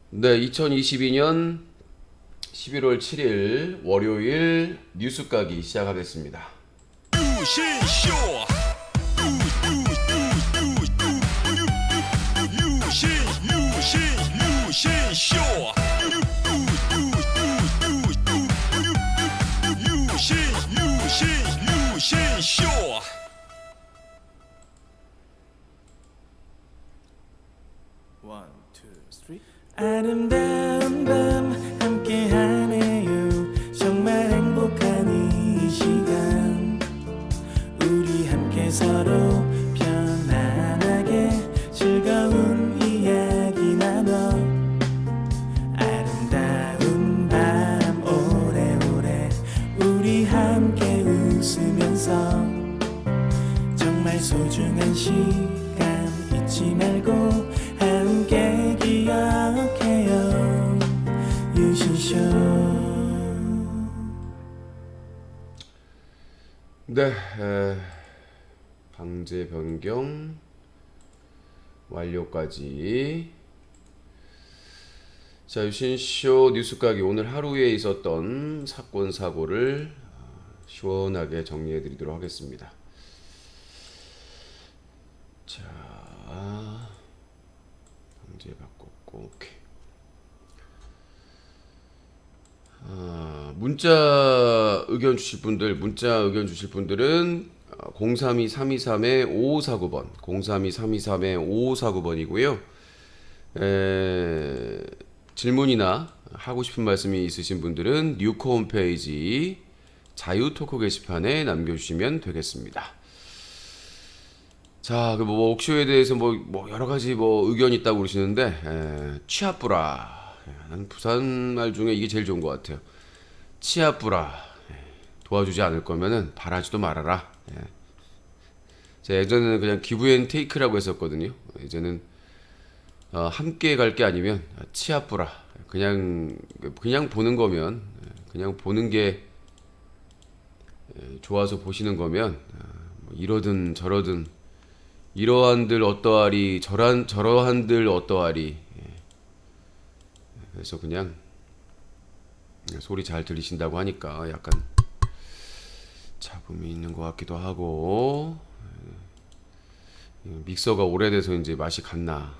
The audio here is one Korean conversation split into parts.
네, 2022년 11월 7일 월요일 뉴스 까기 시작하겠습니다. One, two, three. 아름다운 밤 함께하네요. 정말 행복한 이 시간 우리 함께 서로 편안하게 즐거운 이야기 나눠 아름다운 밤 오래오래 우리 함께 웃으면서 정말 소중한 시간 잊지 말고 함께 기억해요 유신쇼. 네, 방제 변경 완료까지. 자, 유신쇼 뉴스 까기 오늘 하루에 있었던 사건 사고를 시원하게 정리해 드리도록 하겠습니다. 자, 방제 바꿨고, 오케이. 문자 의견 주실 분들은 032-323-5549번 032-323-5549번이고요. 질문이나 하고 싶은 말씀이 있으신 분들은 뉴코 홈페이지 자유 토크 게시판에 남겨주시면 되겠습니다. 자, 그 옥쇼에 대해서 여러 가지 의견이 있다고 그러시는데, 치아뿌라. 난 부산 말 중에 이게 제일 좋은 것 같아요. 치아뿌라. 도와주지 않을 거면은 바라지도 말아라. 제가 예전에는 그냥 기브앤테이크라고 했었거든요. 이제는 함께 갈 게 아니면 치아뿌라. 그냥 보는 거면, 그냥 보는 게 좋아서 보시는 거면 이러든 저러든 이러한들 어떠하리 저러한들 어떠하리. 그래서 그냥 소리 잘 들리신다고 하니까 약간 잡음이 있는 것 같기도 하고, 믹서가 오래돼서 이제 맛이 갔나.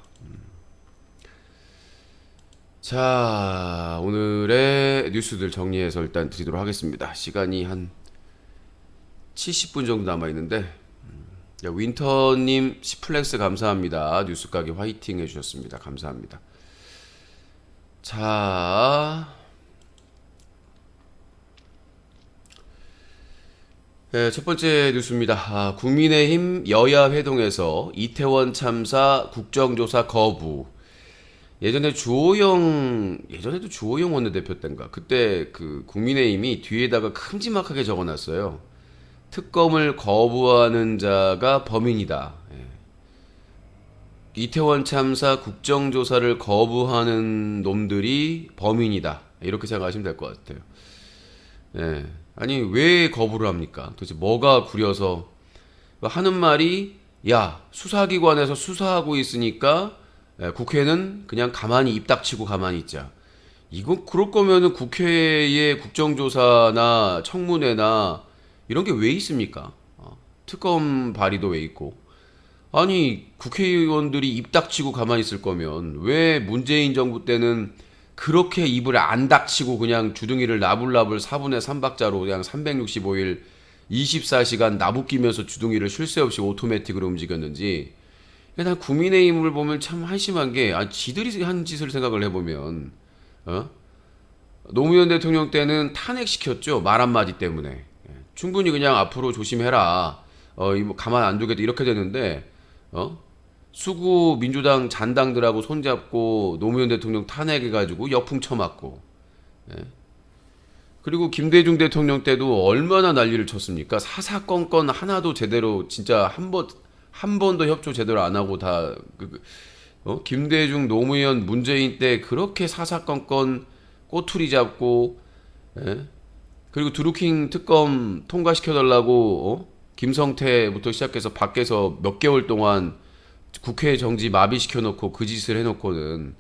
자, 오늘의 뉴스들 정리해서 일단 드리도록 하겠습니다. 시간이 한 70분 정도 남아있는데, 윈터님 10플렉스 감사합니다. 뉴스 가게 화이팅 해주셨습니다. 감사합니다. 자, 첫 번째 뉴스입니다. 국민의힘 여야 회동에서 이태원 참사 국정조사 거부. 예전에도 주호영 원내대표 때인가 그때 그 국민의힘이 뒤에다가 큼지막하게 적어놨어요. 특검을 거부하는 자가 범인이다. 이태원 참사 국정조사를 거부하는 놈들이 범인이다. 이렇게 생각하시면 될 것 같아요. 아니 왜 거부를 합니까? 도대체 뭐가 구려서 하는 말이, 야, 수사기관에서 수사하고 있으니까 국회는 그냥 가만히 입 닥치고 가만히 있자. 이거 그럴 거면은 국회에 국정조사나 청문회나 이런 게 왜 있습니까? 특검 발의도 왜 있고. 아니 국회의원들이 입 닥치고 가만히 있을 거면 왜 문재인 정부 때는 그렇게 입을 안 닥치고 그냥 주둥이를 나불나불 4분의 3박자로 그냥 365일 24시간 나부끼면서 주둥이를 쉴 새 없이 오토매틱으로 움직였는지. 난 국민의힘을 보면 참 한심한 게, 지들이 한 짓을 생각을 해보면, 노무현 대통령 때는 탄핵시켰죠. 말 한마디 때문에. 충분히 그냥 앞으로 조심해라. 이거 가만 안 두겠다. 이렇게 되는데, 수구 민주당 잔당들하고 손잡고 노무현 대통령 탄핵해가지고 역풍 쳐맞고, 그리고 김대중 대통령 때도 얼마나 난리를 쳤습니까? 사사건건 하나도 제대로 진짜 한 번도 협조 제대로 안 하고 다 김대중 노무현 문재인 때 그렇게 사사건건 꼬투리 잡고, 그리고 드루킹 특검 통과시켜달라고 김성태부터 시작해서 밖에서 몇 개월 동안 국회 정지 마비시켜놓고 그 짓을 해놓고는,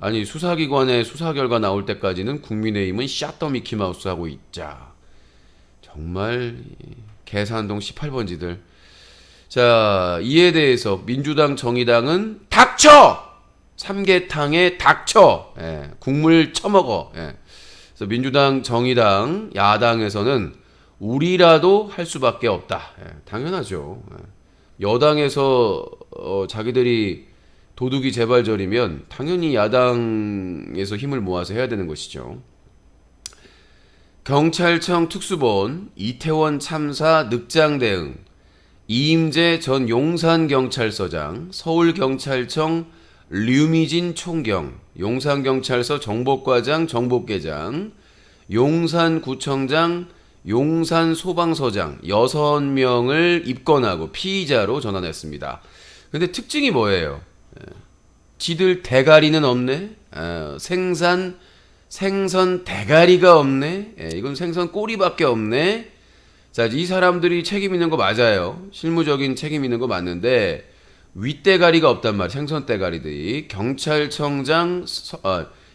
아니 수사기관의 수사 결과 나올 때까지는 국민의힘은 샷더 미키마우스 하고 있자. 정말 계산동 18번지들. 자, 이에 대해서 민주당 정의당은 닥쳐! 삼계탕에 닥쳐! 예, 국물 처먹어. 예. 그래서 민주당 정의당 야당에서는 우리라도 할 수밖에 없다. 예, 당연하죠. 예. 여당에서 자기들이 도둑이 재발절이면 당연히 야당에서 힘을 모아서 해야 되는 것이죠. 경찰청 특수본 이태원 참사 늑장 대응 이임재 전 용산경찰서장, 서울경찰청 류미진 총경, 용산경찰서 정보과장 정보계장, 용산구청장, 용산소방서장 6명을 입건하고 피의자로 전환했습니다. 근데 특징이 뭐예요? 지들 대가리는 없네. 생선 대가리가 없네. 이건 생선 꼬리밖에 없네. 자, 이 사람들이 책임 있는 거 맞아요. 실무적인 책임 있는 거 맞는데 윗대가리가 없단 말이에요. 생선 대가리들이. 경찰청장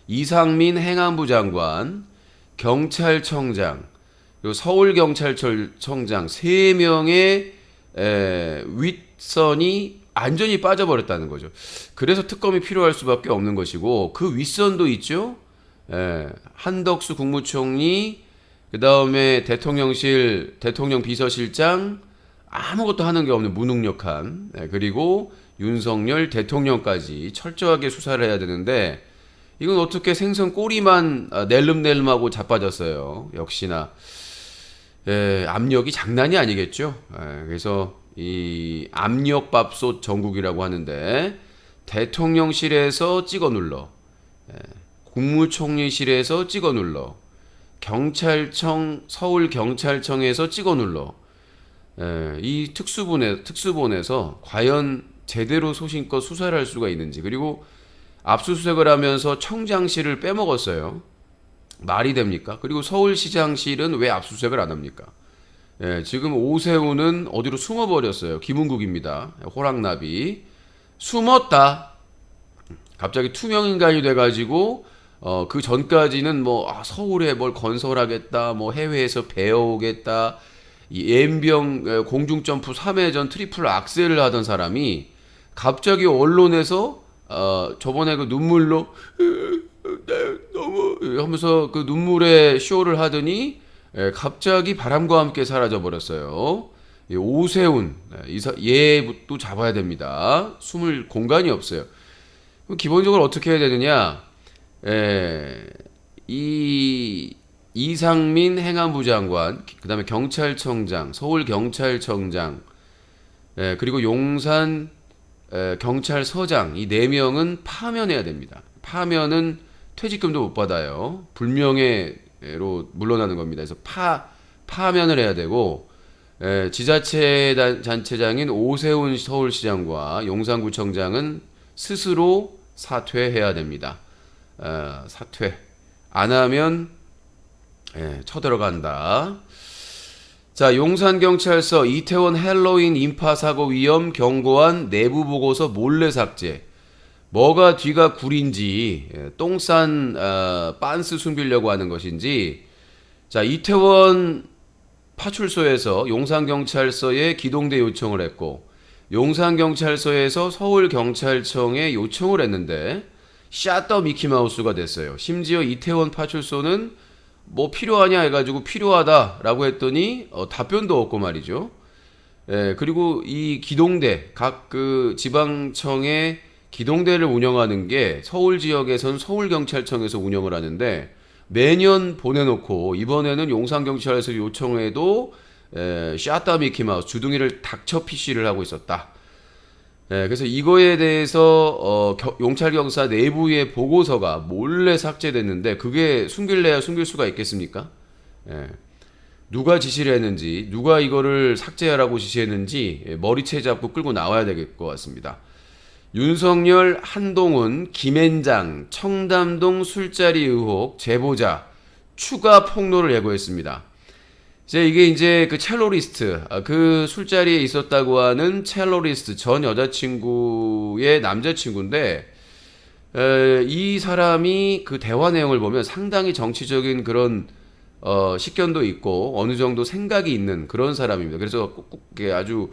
이상민 행안부 장관, 경찰청장, 그리고 서울경찰청장 3명의 윗선이 완전히 빠져버렸다는 거죠. 그래서 특검이 필요할 수밖에 없는 것이고 그 윗선도 있죠. 한덕수 국무총리, 그 다음에 대통령실 대통령 비서실장 아무것도 하는 게 없는 무능력한, 그리고 윤석열 대통령까지 철저하게 수사를 해야 되는데 이건 어떻게 생선 꼬리만 낼름낼름하고 자빠졌어요. 역시나 압력이 장난이 아니겠죠. 그래서 이 압력밥솥 전국이라고 하는데 대통령실에서 찍어 눌러, 국무총리실에서 찍어 눌러, 경찰청 서울경찰청에서 찍어 눌러, 이 특수본에서 과연 제대로 소신껏 수사를 할 수가 있는지, 그리고 압수수색을 하면서 청장실을 빼먹었어요. 말이 됩니까? 그리고 서울시장실은 왜 압수수색을 안 합니까? 지금 오세훈은 어디로 숨어버렸어요. 김은국입니다. 호랑나비. 숨었다. 갑자기 투명인간이 돼가지고 그 전까지는 서울에 뭘 건설하겠다, 해외에서 배워오겠다, 이 N병 공중점프 3회전 트리플 악셀을 하던 사람이 갑자기 언론에서 저번에 그 눈물로 너무 하면서 그 눈물의 쇼를 하더니 갑자기 바람과 함께 사라져 버렸어요. 오세훈 얘도 잡아야 됩니다. 숨을 공간이 없어요. 그럼 기본적으로 어떻게 해야 되느냐? 이 이상민 행안부 장관, 그다음에 경찰청장, 서울경찰청장, 그리고 용산 경찰서장 이 4명은 파면해야 됩니다. 파면은 퇴직금도 못 받아요. 불명예로 물러나는 겁니다. 그래서 파면을 해야 되고, 지자체 단체장인 오세훈 서울시장과 용산구청장은 스스로 사퇴해야 됩니다. 사퇴 안 하면 쳐들어간다. 자, 용산경찰서 이태원 헬로윈 인파 사고 위험 경고한 내부 보고서 몰래 삭제. 뭐가 뒤가 굴인지, 똥싼 빤스 숨기려고 하는 것인지. 자, 이태원 파출소에서 용산경찰서에 기동대 요청을 했고, 용산경찰서에서 서울경찰청에 요청을 했는데 샷더 미키마우스가 됐어요. 심지어 이태원 파출소는 뭐 필요하냐 해가지고 필요하다라고 했더니 답변도 없고 말이죠. 그리고 이 기동대, 각 그 지방청의 기동대를 운영하는 게 서울 지역에선 서울경찰청에서 운영을 하는데 매년 보내놓고 이번에는 용산경찰에서 요청해도 샷더 미키마우스, 주둥이를 닥쳐 PC를 하고 있었다. 그래서 이거에 대해서 용찰경사 내부의 보고서가 몰래 삭제됐는데 그게 숨길래야 숨길 수가 있겠습니까? 누가 지시를 했는지, 누가 이거를 삭제하라고 지시했는지 머리채 잡고 끌고 나와야 될 것 같습니다. 윤석열, 한동훈, 김앤장, 청담동 술자리 의혹 제보자 추가 폭로를 예고했습니다. 이게 이제 그 첼로리스트, 그 술자리에 있었다고 하는 첼로리스트 전 여자친구의 남자친구인데, 이 사람이 그 대화 내용을 보면 상당히 정치적인 그런 식견도 있고 어느 정도 생각이 있는 그런 사람입니다. 그래서 꼭 이게 아주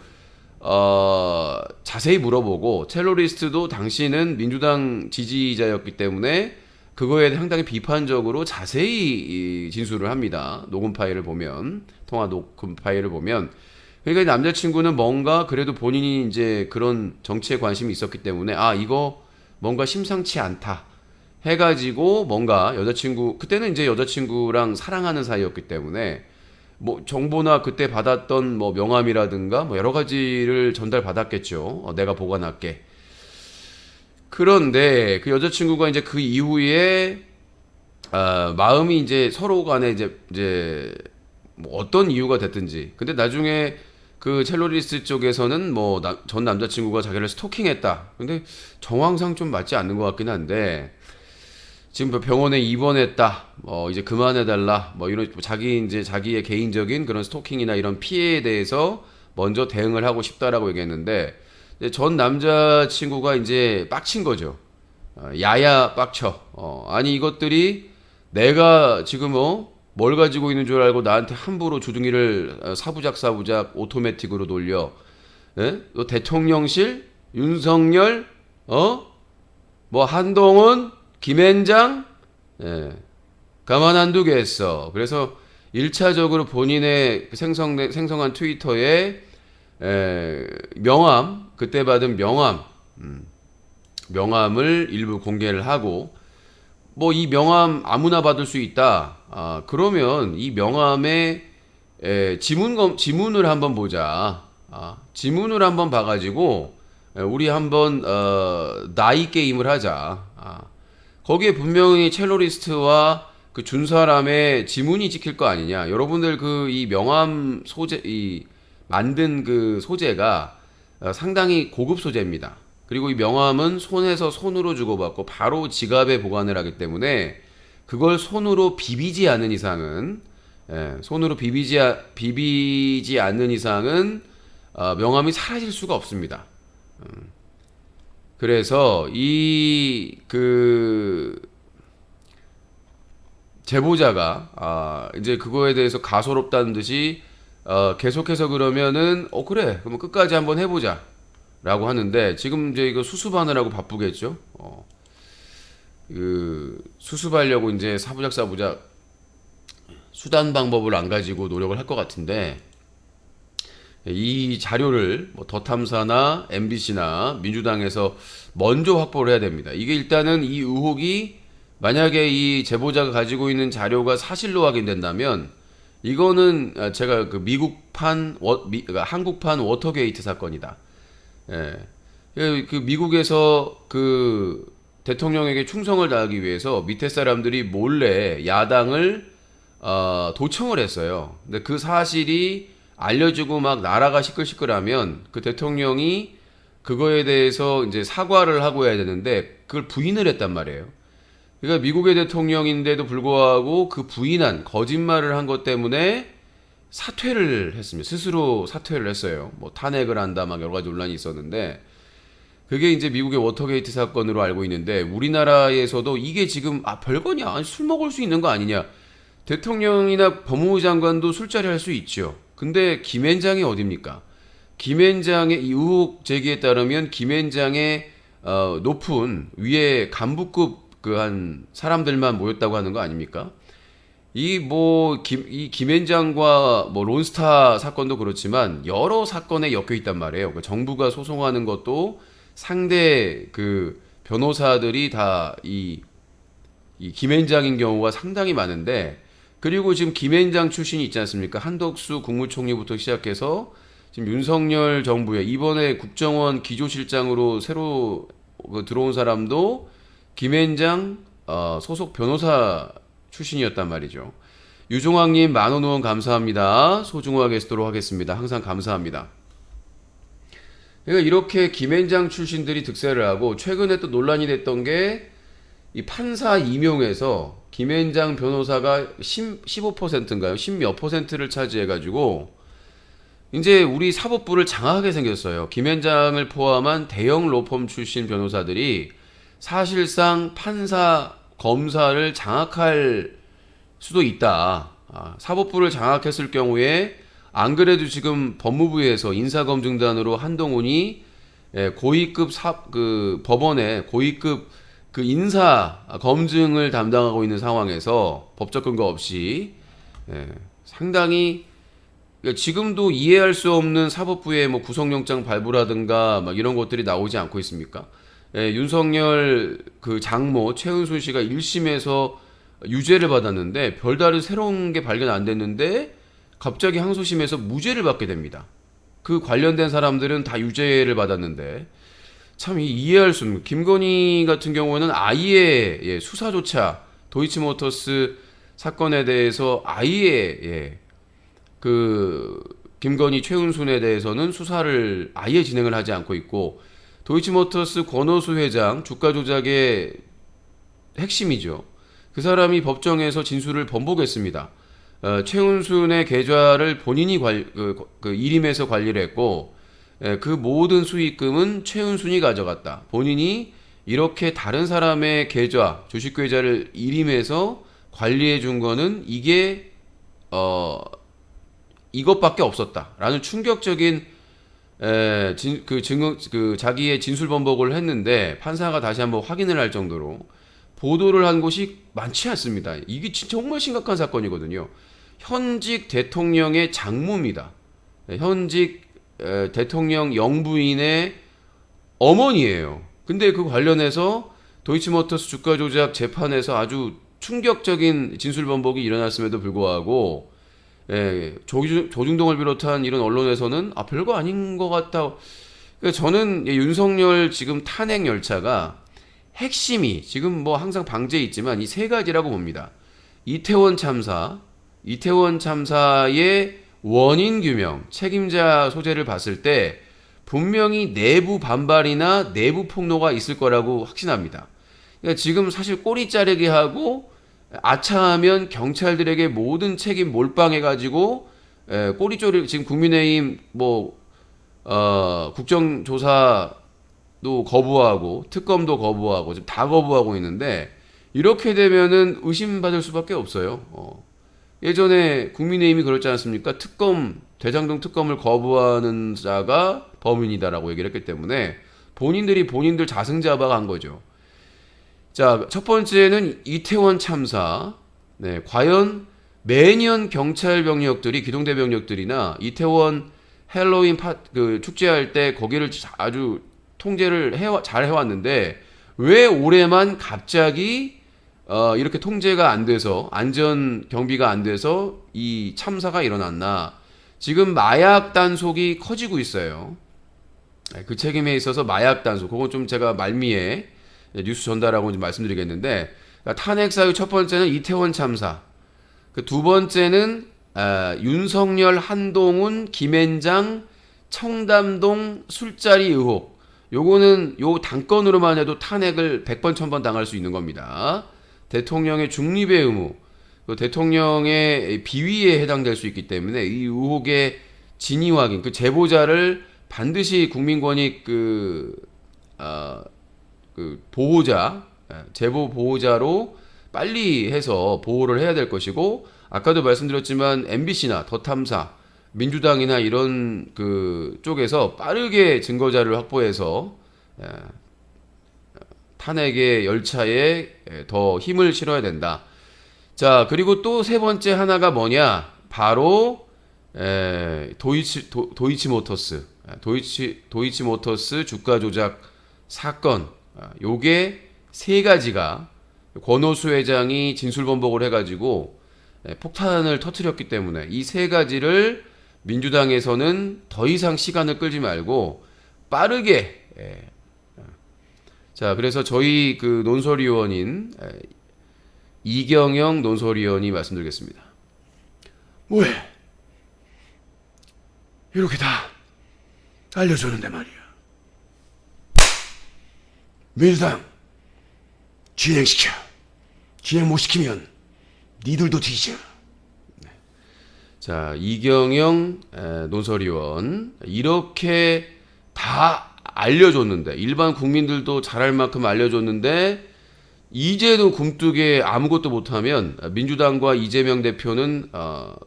자세히 물어보고 첼로리스트도 당신은 민주당 지지자였기 때문에 그거에 상당히 비판적으로 자세히 진술을 합니다. 녹음 파일을 보면 통화 녹음 파일을 보면 그러니까 이 남자친구는 뭔가 그래도 본인이 이제 그런 정치에 관심이 있었기 때문에 이거 뭔가 심상치 않다 해가지고 뭔가 여자친구 그때는 이제 여자친구랑 사랑하는 사이였기 때문에 뭐 정보나 그때 받았던 뭐 명함이라든가 뭐 여러 가지를 전달 받았겠죠. 내가 보관할게. 그런데 그 여자친구가 이제 그 이후에 마음이 이제 서로 간에 이제 뭐 어떤 이유가 됐든지 근데 나중에 그 첼로리스트 쪽에서는 뭐 전 남자친구가 자기를 스토킹했다. 근데 정황상 좀 맞지 않는 것 같긴 한데 지금 병원에 입원했다. 이제 그만해달라. 뭐 이런 자기의 개인적인 그런 스토킹이나 이런 피해에 대해서 먼저 대응을 하고 싶다라고 얘기했는데 전 남자친구가 이제 빡친 거죠. 야야 빡쳐. 아니 이것들이 내가 지금 뭘 가지고 있는 줄 알고 나한테 함부로 주둥이를 사부작 오토매틱으로 돌려. 예? 너 대통령실 윤석열 뭐 한동훈 김앤장 가만 안 두겠어. 그래서 1차적으로 본인의 생성한 트위터에 명함 그때 받은 명함을 일부 공개를 하고 뭐 이 명함 아무나 받을 수 있다. 그러면 이 명함에 지문을 한번 보자. 지문을 한번 봐가지고 우리 한번 나이 게임을 하자. 거기에 분명히 첼로리스트와 그 준 사람의 지문이 찍힐 거 아니냐. 여러분들 그 이 명함 소재 만든 그 소재가 상당히 고급 소재입니다. 그리고 이 명함은 손에서 손으로 주고받고 바로 지갑에 보관을 하기 때문에 그걸 손으로 비비지 않는 이상은 비비지 않는 이상은 명함이 사라질 수가 없습니다. 그래서 이 그 제보자가 이제 그거에 대해서 가소롭다는 듯이 계속해서 그러면은 그래 그러면 끝까지 한번 해보자 라고 하는데 지금 이제 이거 수습하느라고 바쁘겠죠. 그 수습하려고 이제 사부작 수단 방법을 안 가지고 노력을 할 것 같은데 이 자료를 뭐 더 탐사나 MBC나 민주당에서 먼저 확보를 해야 됩니다. 이게 일단은 이 의혹이 만약에 이 제보자가 가지고 있는 자료가 사실로 확인된다면 이거는 제가 그 그러니까 한국판 워터게이트 사건이다. 그 미국에서 그 대통령에게 충성을 다하기 위해서 밑에 사람들이 몰래 야당을 도청을 했어요. 근데 그 사실이 알려지고 막 나라가 시끌시끌하면 그 대통령이 그거에 대해서 이제 사과를 하고 해야 되는데 그걸 부인을 했단 말이에요. 그러니까 미국의 대통령인데도 불구하고 그 부인한 거짓말을 한 것 때문에 사퇴를 했습니다. 스스로 사퇴를 했어요. 뭐 탄핵을 한다 막 여러 가지 논란이 있었는데 그게 이제 미국의 워터게이트 사건으로 알고 있는데 우리나라에서도 이게 지금 별거냐? 아니, 술 먹을 수 있는 거 아니냐? 대통령이나 법무부 장관도 술자리 할 수 있죠. 근데 김앤장이 어딥니까? 김앤장의 이 의혹 제기에 따르면 김앤장의 높은 위에 간부급 그 한 사람들만 모였다고 하는 거 아닙니까? 이 김앤장과 뭐 론스타 사건도 그렇지만 여러 사건에 엮여 있단 말이에요. 그러니까 정부가 소송하는 것도 상대 그 변호사들이 다 이 김앤장인 경우가 상당히 많은데 그리고 지금 김앤장 출신이 있지 않습니까? 한덕수 국무총리부터 시작해서 지금 윤석열 정부에 이번에 국정원 기조실장으로 새로 들어온 사람도 김앤장 소속 변호사 출신이었단 말이죠. 유종학님 10,000원 후원 감사합니다. 소중하게 쓰도록 하겠습니다. 항상 감사합니다. 그러니까 이렇게 김앤장 출신들이 득세를 하고 최근에 또 논란이 됐던 게 이 판사 임용에서 김앤장 변호사가 15%인가요? 10몇 %를 차지해가지고 이제 우리 사법부를 장악하게 생겼어요. 김앤장을 포함한 대형 로펌 출신 변호사들이 사실상 판사, 검사를 장악할 수도 있다. 사법부를 장악했을 경우에 안 그래도 지금 법무부에서 인사검증단으로 한동훈이 고위급 법원의 고위급 그 인사 검증을 담당하고 있는 상황에서 법적 근거 없이 상당히 그러니까 지금도 이해할 수 없는 사법부의 뭐 구속영장 발부라든가 막 이런 것들이 나오지 않고 있습니까? 윤석열 그 장모 최은순 씨가 1심에서 유죄를 받았는데 별다른 새로운 게 발견 안 됐는데 갑자기 항소심에서 무죄를 받게 됩니다. 그 관련된 사람들은 다 유죄를 받았는데 참 이해할 수 없는 김건희 같은 경우는 아예 수사조차 도이치모터스 사건에 대해서 아예 그 김건희 최은순에 대해서는 수사를 아예 진행을 하지 않고 있고 도이치모터스 권오수 회장 주가 조작의 핵심이죠. 그 사람이 법정에서 진술을 번복했습니다. 최은순의 계좌를 본인이 일임해서 관리를 했고 그 모든 수익금은 최은순이 가져갔다. 본인이 이렇게 다른 사람의 계좌, 주식 계좌를 일임해서 관리해 준 거는 이게 이것밖에 없었다라는 충격적인 자기의 진술 번복을 했는데 판사가 다시 한번 확인을 할 정도로 보도를 한 곳이 많지 않습니다. 이게 정말 심각한 사건이거든요. 현직 대통령의 장모입니다. 현직 대통령 영부인의 어머니예요. 근데 그 관련해서 도이치모터스 주가 조작 재판에서 아주 충격적인 진술 번복이 일어났음에도 불구하고 조중동을 비롯한 이런 언론에서는 별거 아닌 것 같다. 그러니까 저는 윤석열 지금 탄핵 열차가 핵심이 지금 뭐 항상 방제에 있지만 이 세 가지라고 봅니다. 이태원 참사의 원인 규명, 책임자 소재를 봤을 때 분명히 내부 반발이나 내부 폭로가 있을 거라고 확신합니다. 그러니까 지금 사실 꼬리 자르기 하고 아차하면 경찰들에게 모든 책임 몰빵해가지고 꼬리조리 지금 국민의힘 국정조사도 거부하고 특검도 거부하고 지금 다 거부하고 있는데 이렇게 되면은 의심받을 수밖에 없어요. 예전에 국민의힘이 그랬지 않습니까? 대장동 특검을 거부하는 자가 범인이다라고 얘기를 했기 때문에 본인들 자승자박한 거죠. 자, 첫 번째는 이태원 참사. 과연 매년 경찰 병력들이 기동대 병력들이나 이태원 헬로윈 축제할 때 거기를 아주 통제를 잘 해왔는데 왜 올해만 갑자기 이렇게 통제가 안 돼서 안전 경비가 안 돼서 이 참사가 일어났나? 지금 마약 단속이 커지고 있어요. 그 책임에 있어서 마약 단속, 그건 좀 제가 말미에 뉴스 전달하고 좀 말씀드리겠는데 탄핵 사유 첫 번째는 이태원 참사, 그 두 번째는 윤석열, 한동훈, 김앤장, 청담동 술자리 의혹. 요거는 요 당건으로만 해도 탄핵을 100번 1000번 당할 수 있는 겁니다. 대통령의 중립의 의무, 대통령의 비위에 해당될 수 있기 때문에 이 의혹의 진위 확인, 그 제보자를 반드시 국민권익 보호자, 제보 보호자로 빨리 해서 보호를 해야 될 것이고, 아까도 말씀드렸지만 MBC나 더 탐사, 민주당이나 이런 쪽에서 빠르게 증거자료를 확보해서 탄핵의 열차에 더 힘을 실어야 된다. 자, 그리고 또 세 번째 하나가 뭐냐? 바로 도이치모터스 주가 조작 사건. 요게 세 가지가 권오수 회장이 진술 번복을 해가지고 폭탄을 터뜨렸기 때문에 이 세 가지를 민주당에서는 더 이상 시간을 끌지 말고 빠르게 자, 그래서 저희 논설위원인 이경영 논설위원이 말씀드리겠습니다. 뭐해? 이렇게 다 알려줬는데 말이야. 민주당 진행시켜. 진행 못 시키면 니들도 뒤져. 자, 이경영 논설위원, 이렇게 다 알려줬는데 일반 국민들도 잘할 만큼 알려줬는데 이제도 굼뜨게 아무것도 못하면 민주당과 이재명 대표는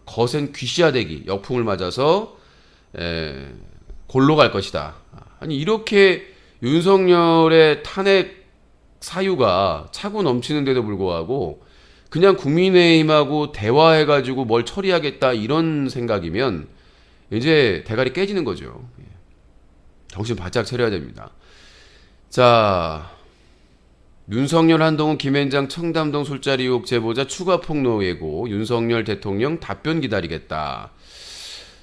거센 귀시야되기 역풍을 맞아서 골로 갈 것이다. 아니 이렇게 윤석열의 탄핵 사유가 차고 넘치는데도 불구하고 그냥 국민의힘하고 대화해가지고 뭘 처리하겠다 이런 생각이면 이제 대가리 깨지는 거죠. 정신 바짝 차려야 됩니다. 자, 윤석열, 한동훈, 김앤장, 청담동 술자리 의혹 제보자 추가 폭로 예고, 윤석열 대통령 답변 기다리겠다.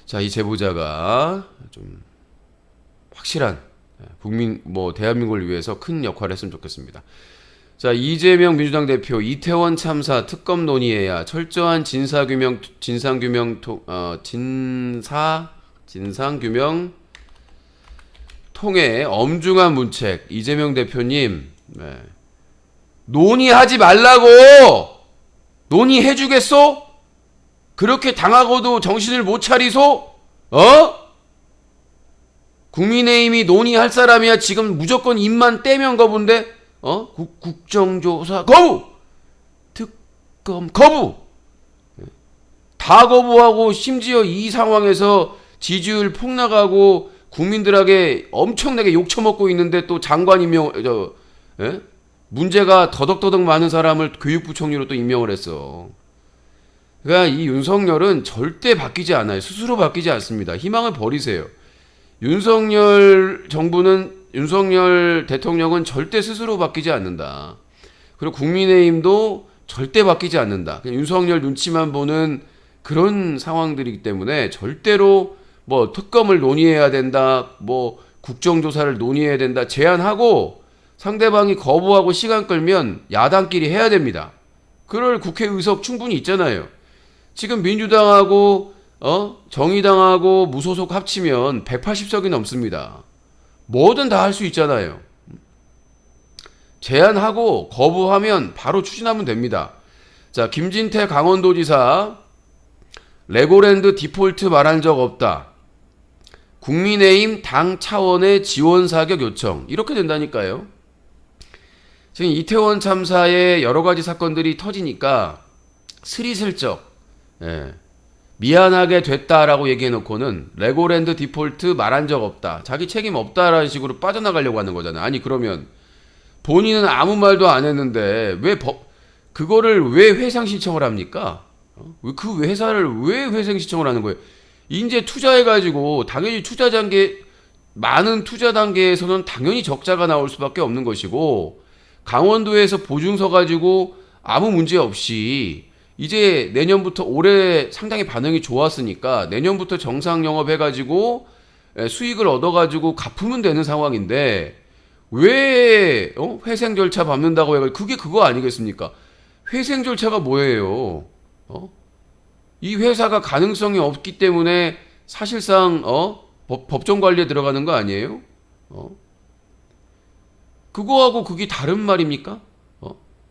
자, 이 제보자가 좀 확실한 국민, 대한민국을 위해서 큰 역할을 했으면 좋겠습니다. 자, 이재명 민주당 대표 이태원 참사 특검 논의해야 철저한 진상규명 통해 엄중한 문책. 이재명 대표님, 논의하지 말라고! 논의해주겠소? 그렇게 당하고도 정신을 못 차리소? 국민의힘이 논의할 사람이야 지금 무조건 입만 떼면 거부인데? 국정조사 거부! 특검 거부! 다 거부하고 심지어 이 상황에서 지지율 폭락하고 국민들에게 엄청나게 욕처먹고 있는데 또 장관 임명, 문제가 더덕더덕 많은 사람을 교육부총리로 또 임명을 했어. 그러니까 이 윤석열은 절대 바뀌지 않아요. 스스로 바뀌지 않습니다. 희망을 버리세요. 윤석열 대통령은 절대 스스로 바뀌지 않는다. 그리고 국민의힘도 절대 바뀌지 않는다. 그냥 윤석열 눈치만 보는 그런 상황들이기 때문에 절대로 특검을 논의해야 된다, 국정조사를 논의해야 된다, 제안하고 상대방이 거부하고 시간 끌면 야당끼리 해야 됩니다. 그럴 국회 의석 충분히 있잖아요. 지금 민주당하고 정의당하고 무소속 합치면 180석이 넘습니다. 뭐든 다 할 수 있잖아요. 제안하고 거부하면 바로 추진하면 됩니다. 자, 김진태 강원도지사 레고랜드 디폴트 말한 적 없다. 국민의힘 당 차원의 지원 사격 요청. 이렇게 된다니까요. 지금 이태원 참사의 여러 가지 사건들이 터지니까 스리슬쩍 미안하게 됐다라고 얘기해놓고는 레고랜드 디폴트 말한 적 없다. 자기 책임 없다라는 식으로 빠져나가려고 하는 거잖아요. 아니 그러면 본인은 아무 말도 안 했는데 그거를 왜 회상 신청을 합니까? 그 회사를 왜 회생 신청을 하는 거예요? 이제 투자해가지고 당연히 많은 투자 단계에서는 당연히 적자가 나올 수밖에 없는 것이고 강원도에서 보증서 가지고 아무 문제 없이 이제 내년부터 올해 상당히 반응이 좋았으니까 내년부터 정상 영업해가지고 수익을 얻어가지고 갚으면 되는 상황인데 왜 회생 절차 밟는다고 해가지고 그게 그거 아니겠습니까? 회생 절차가 뭐예요? 이 회사가 가능성이 없기 때문에 사실상 법정 관리에 들어가는 거 아니에요? 그거하고 그게 다른 말입니까?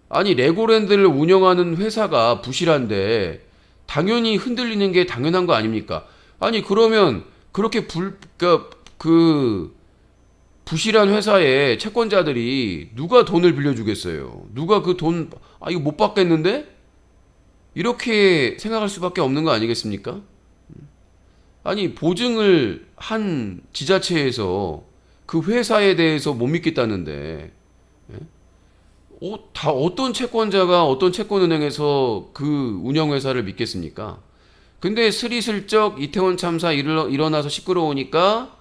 아니 레고랜드를 운영하는 회사가 부실한데 당연히 흔들리는 게 당연한 거 아닙니까? 아니 그러면 그렇게 부실한 회사의 채권자들이 누가 돈을 빌려주겠어요? 누가 그 돈 이거 못 받겠는데? 이렇게 생각할 수밖에 없는 거 아니겠습니까? 아니 보증을 한 지자체에서 그 회사에 대해서 못 믿겠다는데 어떤 채권자가 어떤 채권은행에서 그 운영회사를 믿겠습니까? 근데 스리슬쩍 이태원 참사 일어나서 시끄러우니까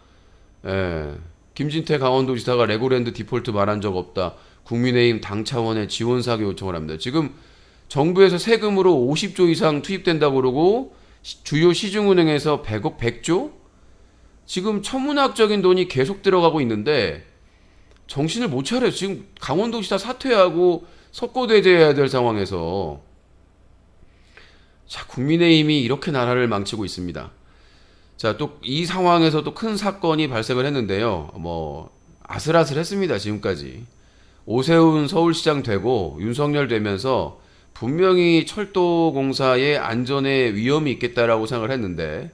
김진태 강원도지사가 레고랜드 디폴트 말한 적 없다. 국민의힘 당 차원의 지원 사기 요청을 합니다. 지금 정부에서 세금으로 50조 이상 투입된다고 그러고 주요 시중은행에서 100조? 지금 천문학적인 돈이 계속 들어가고 있는데 정신을 못 차려요. 지금 강원도지사 사퇴하고 석고대죄해야 될 상황에서 자, 국민의힘이 이렇게 나라를 망치고 있습니다. 자, 또 이 상황에서 또 큰 사건이 발생을 했는데요. 아슬아슬했습니다. 지금까지. 오세훈 서울시장 되고 윤석열 되면서 분명히 철도공사의 안전에 위험이 있겠다라고 생각을 했는데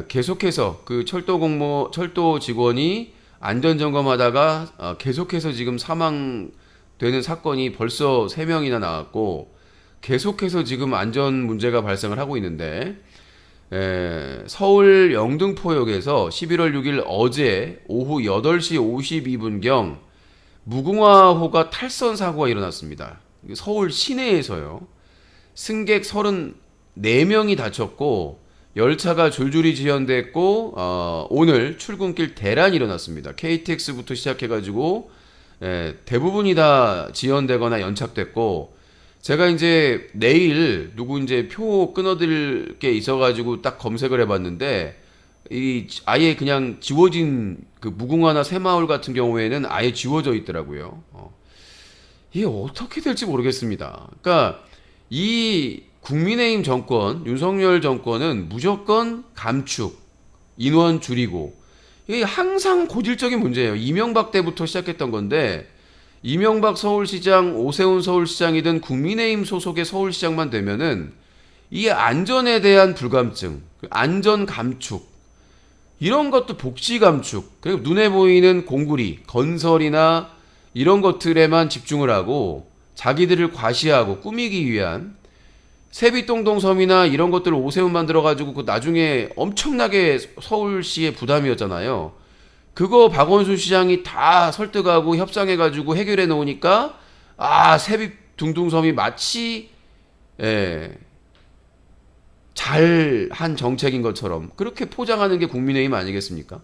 계속해서 그 철도 직원이 안전 점검하다가 계속해서 지금 사망되는 사건이 벌써 3명이나 나왔고 계속해서 지금 안전 문제가 발생을 하고 있는데 서울 영등포역에서 11월 6일 어제 오후 8시 52분경 무궁화호가 탈선 사고가 일어났습니다. 서울 시내에서요. 승객 34명이 다쳤고 열차가 줄줄이 지연됐고 오늘 출근길 대란이 일어났습니다. KTX부터 시작해가지고 대부분이 다 지연되거나 연착됐고 제가 이제 내일 누구 이제 표 끊어드릴 게 있어가지고 딱 검색을 해봤는데 이 아예 그냥 지워진 그 무궁화나 새마을 같은 경우에는 아예 지워져 있더라고요. 이게 어떻게 될지 모르겠습니다. 그러니까 이 국민의힘 정권, 윤석열 정권은 무조건 감축, 인원 줄이고 이게 항상 고질적인 문제예요. 이명박 때부터 시작했던 건데 이명박 서울시장, 오세훈 서울시장이든 국민의힘 소속의 서울시장만 되면은 이 안전에 대한 불감증, 안전 감축 이런 것도 복지 감축, 그리고 눈에 보이는 공구리, 건설이나 이런 것들에만 집중을 하고 자기들을 과시하고 꾸미기 위한 세빛동동섬이나 이런 것들을 오세훈 만들어가지고 그 나중에 엄청나게 서울시의 부담이었잖아요. 그거 박원순 시장이 다 설득하고 협상해가지고 해결해 놓으니까 세빛둥둥섬이 마치 잘한 정책인 것처럼 그렇게 포장하는 게 국민의힘 아니겠습니까?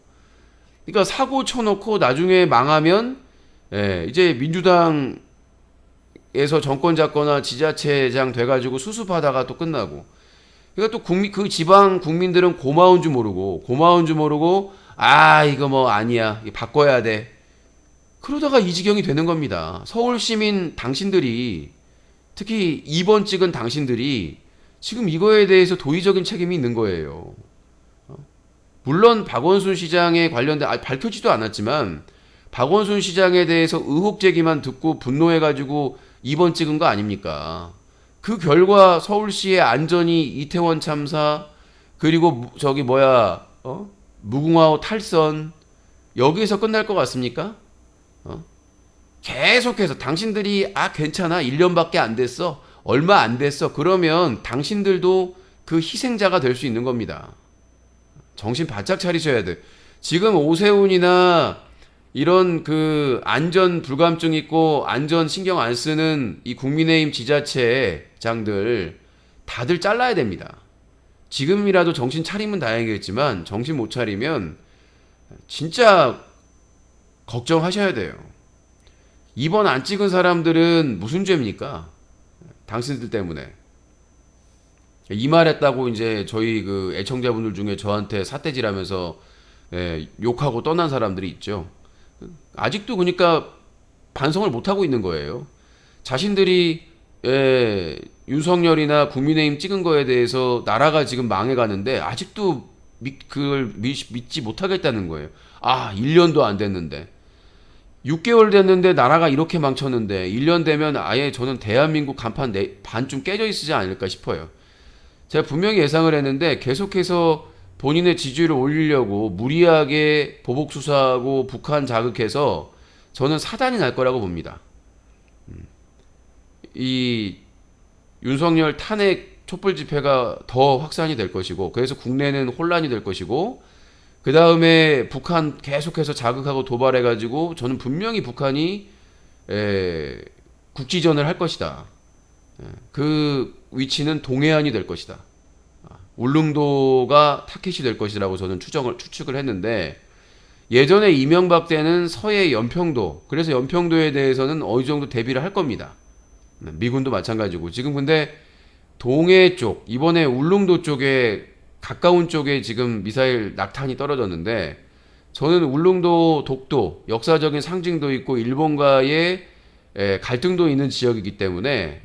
그러니까 사고 쳐놓고 나중에 망하면 이제 민주당에서 정권 잡거나 지자체장 돼가지고 수습하다가 또 끝나고 그러니까 또 그 지방 국민들은 고마운 줄 모르고 이거 뭐 아니야 바꿔야 돼 그러다가 이 지경이 되는 겁니다. 서울 시민 당신들이 특히 2번 찍은 당신들이 지금 이거에 대해서 도의적인 책임이 있는 거예요. 물론 박원순 시장에 관련된 밝혀지도 않았지만 박원순 시장에 대해서 의혹 제기만 듣고 분노해가지고 2번 찍은 거 아닙니까? 그 결과 서울시의 안전이 이태원 참사 그리고 무궁화호 탈선 여기에서 끝날 것 같습니까? 계속해서 당신들이 괜찮아 1년밖에 안 됐어 얼마 안 됐어 그러면 당신들도 그 희생자가 될 수 있는 겁니다. 정신 바짝 차리셔야 돼. 지금 오세훈이나 이런 그 안전 불감증 있고 안전 신경 안 쓰는 이 국민의힘 지자체장들 다들 잘라야 됩니다. 지금이라도 정신 차리면 다행이겠지만 정신 못 차리면 진짜 걱정하셔야 돼요. 2번 안 찍은 사람들은 무슨 죄입니까? 당신들 때문에. 이 말했다고 이제 저희 그 애청자분들 중에 저한테 삿대질하면서 욕하고 떠난 사람들이 있죠. 아직도 그러니까 반성을 못 하고 있는 거예요. 자신들이 윤석열이나 국민의힘 찍은 거에 대해서 나라가 지금 망해가는데 아직도 그걸 믿지 못하겠다는 거예요. 1년도 안 됐는데 6개월 됐는데 나라가 이렇게 망쳤는데 1년 되면 아예 저는 대한민국 간판 반쯤 깨져 있지 않을까 싶어요. 제가 분명히 예상을 했는데 계속해서 본인의 지지율을 올리려고 무리하게 보복 수사하고 북한 자극해서 저는 사단이 날 거라고 봅니다. 이 윤석열 탄핵 촛불 집회가 더 확산이 될 것이고 그래서 국내는 혼란이 될 것이고 그 다음에 북한 계속해서 자극하고 도발해가지고 저는 분명히 북한이 국지전을 할 것이다. 그 위치는 동해안이 될 것이다. 울릉도가 타켓이 될 것이라고 저는 추측을 했는데 예전에 이명박 때는 서해 연평도 그래서 연평도에 대해서는 어느 정도 대비를 할 겁니다. 미군도 마찬가지고 지금 근데 동해 쪽 이번에 울릉도 쪽에 가까운 쪽에 지금 미사일 낙탄이 떨어졌는데 저는 울릉도 독도 역사적인 상징도 있고 일본과의 갈등도 있는 지역이기 때문에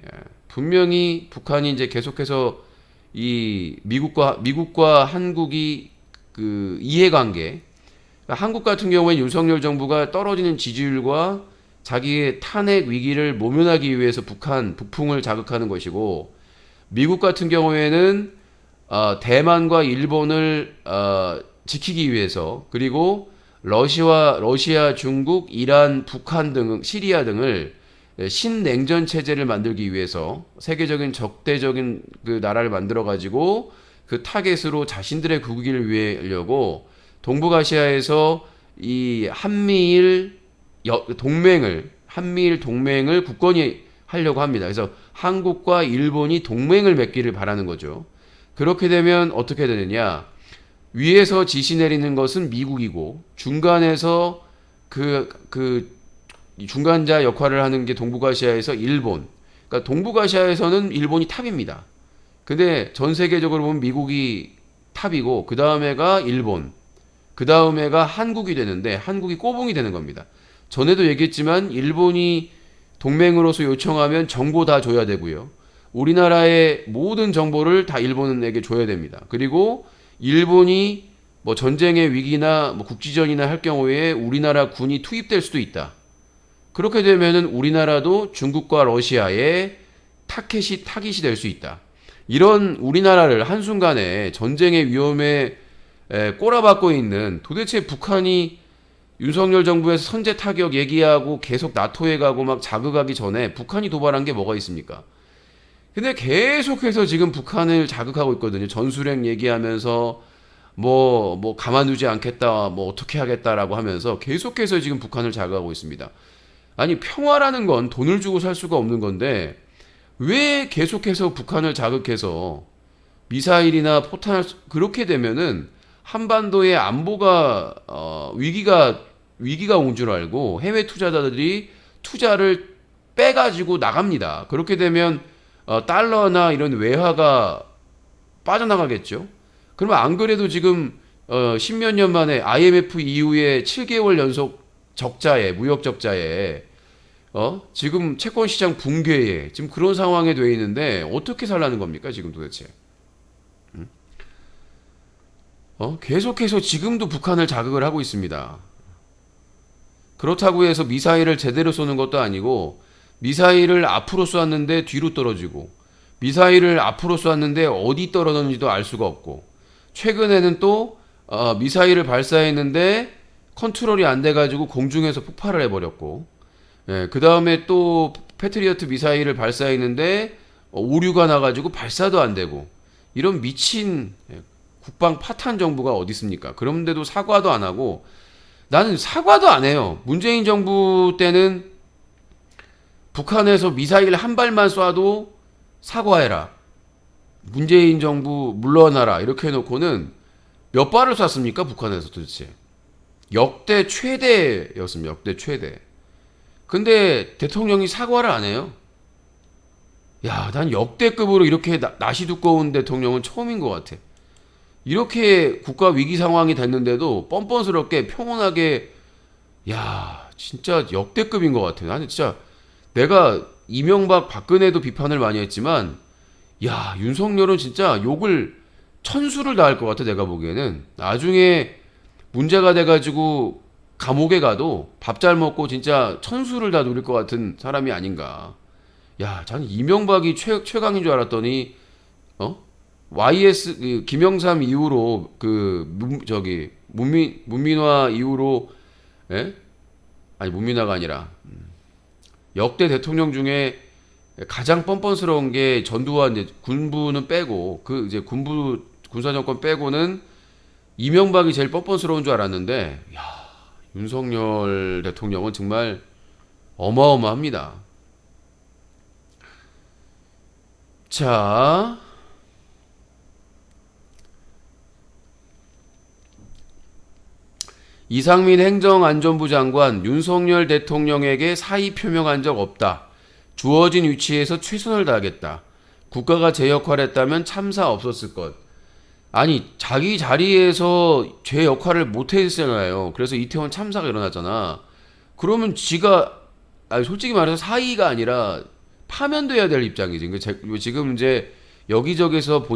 분명히 북한이 이제 계속해서 이 미국과 한국이 그 이해관계 그러니까 한국 같은 경우에 윤석열 정부가 떨어지는 지지율과 자기의 탄핵 위기를 모면하기 위해서 북풍을 자극하는 것이고 미국 같은 경우에는 대만과 일본을 지키기 위해서 그리고 러시아, 중국, 이란, 북한 등 시리아 등을 신냉전 체제를 만들기 위해서 세계적인 적대적인 그 나라를 만들어 가지고 그 타겟으로 자신들의 국익을 위하려고 동북아시아에서 이 한미일 동맹을 굳건히 하려고 합니다. 그래서 한국과 일본이 동맹을 맺기를 바라는 거죠. 그렇게 되면 어떻게 되느냐? 위에서 지시 내리는 것은 미국이고 중간에서 이 중간자 역할을 하는 게 동북아시아에서 일본. 그러니까 동북아시아에서는 일본이 탑입니다. 근데 전 세계적으로 보면 미국이 탑이고 그 다음에가 일본, 그 다음에가 한국이 되는데 한국이 꼬붕이 되는 겁니다. 전에도 얘기했지만 일본이 동맹으로서 요청하면 정보 다 줘야 되고요. 우리나라의 모든 정보를 다 일본에게 줘야 됩니다. 그리고 일본이 뭐 전쟁의 위기나 뭐 국지전이나 할 경우에 우리나라 군이 투입될 수도 있다. 그렇게 되면은 우리나라도 중국과 러시아의 타깃이 될 수 있다. 이런 우리나라를 한순간에 전쟁의 위험에 꼬라박고 있는 도대체 북한이 윤석열 정부에서 선제 타격 얘기하고 계속 나토에 가고 막 자극하기 전에 북한이 도발한 게 뭐가 있습니까? 근데 계속해서 지금 북한을 자극하고 있거든요. 전술핵 얘기하면서 뭐 가만두지 않겠다, 뭐 어떻게 하겠다라고 하면서 계속해서 지금 북한을 자극하고 있습니다. 아니 평화라는 건 돈을 주고 살 수가 없는 건데 왜 계속해서 북한을 자극해서 미사일이나 포탄을 그렇게 되면은 한반도의 안보가 위기가 온 줄 알고 해외 투자자들이 투자를 빼가지고 나갑니다. 그렇게 되면 달러나 이런 외화가 빠져나가겠죠. 그러면 안 그래도 지금 십몇 년 만에 IMF 이후에 7개월 연속 무역 적자에 지금 채권 시장 붕괴에 지금 그런 상황에 돼 있는데 어떻게 살라는 겁니까 지금 도대체? 계속해서 지금도 북한을 자극을 하고 있습니다. 그렇다고 해서 미사일을 제대로 쏘는 것도 아니고 미사일을 앞으로 쏘았는데 뒤로 떨어지고 미사일을 앞으로 쏘았는데 어디 떨어졌는지도 알 수가 없고 최근에는 또 미사일을 발사했는데 컨트롤이 안 돼가지고 공중에서 폭발을 해버렸고 그 다음에 또 패트리어트 미사일을 발사했는데 오류가 나가지고 발사도 안 되고 이런 미친 국방 파탄 정부가 어디 있습니까? 그런데도 사과도 안 하고 나는 사과도 안 해요. 문재인 정부 때는 북한에서 미사일 한 발만 쏴도 사과해라. 문재인 정부 물러나라. 이렇게 해놓고는 몇 발을 쐈습니까? 북한에서 도대체. 역대 최대였습니다. 역대 최대. 근데 대통령이 사과를 안 해요. 야, 난 역대급으로 이렇게 낯이 두꺼운 대통령은 처음인 것 같아. 이렇게 국가 위기 상황이 됐는데도 뻔뻔스럽게 평온하게 야 진짜 역대급인 것 같아요. 나는 진짜 내가 이명박 박근혜도 비판을 많이 했지만 야 윤석열은 진짜 욕을 천수를 다할 것 같아. 내가 보기에는 나중에 문제가 돼가지고 감옥에 가도 밥 잘 먹고 진짜 천수를 다 누릴 것 같은 사람이 아닌가. 야, 전 이명박이 최강인 줄 알았더니 YS 김영삼 이후로 문민화 이후로 아니 문민화가 아니라 역대 대통령 중에 가장 뻔뻔스러운 게 전두환 이제 군부는 빼고 이제 군사 정권 빼고는 이명박이 제일 뻔뻔스러운 줄 알았는데 야, 윤석열 대통령은 정말 어마어마합니다. 자, 이상민 행정안전부 장관 윤석열 대통령에게 사의 표명한 적 없다. 주어진 위치에서 최선을 다하겠다. 국가가 제 역할을 했다면 참사 없었을 것. 아니 자기 자리에서 제 역할을 못했잖아요. 그래서 이태원 참사가 일어났잖아. 그러면 솔직히 말해서 사의가 아니라 파면돼야 될 입장이지. 지금 이제 여기저기서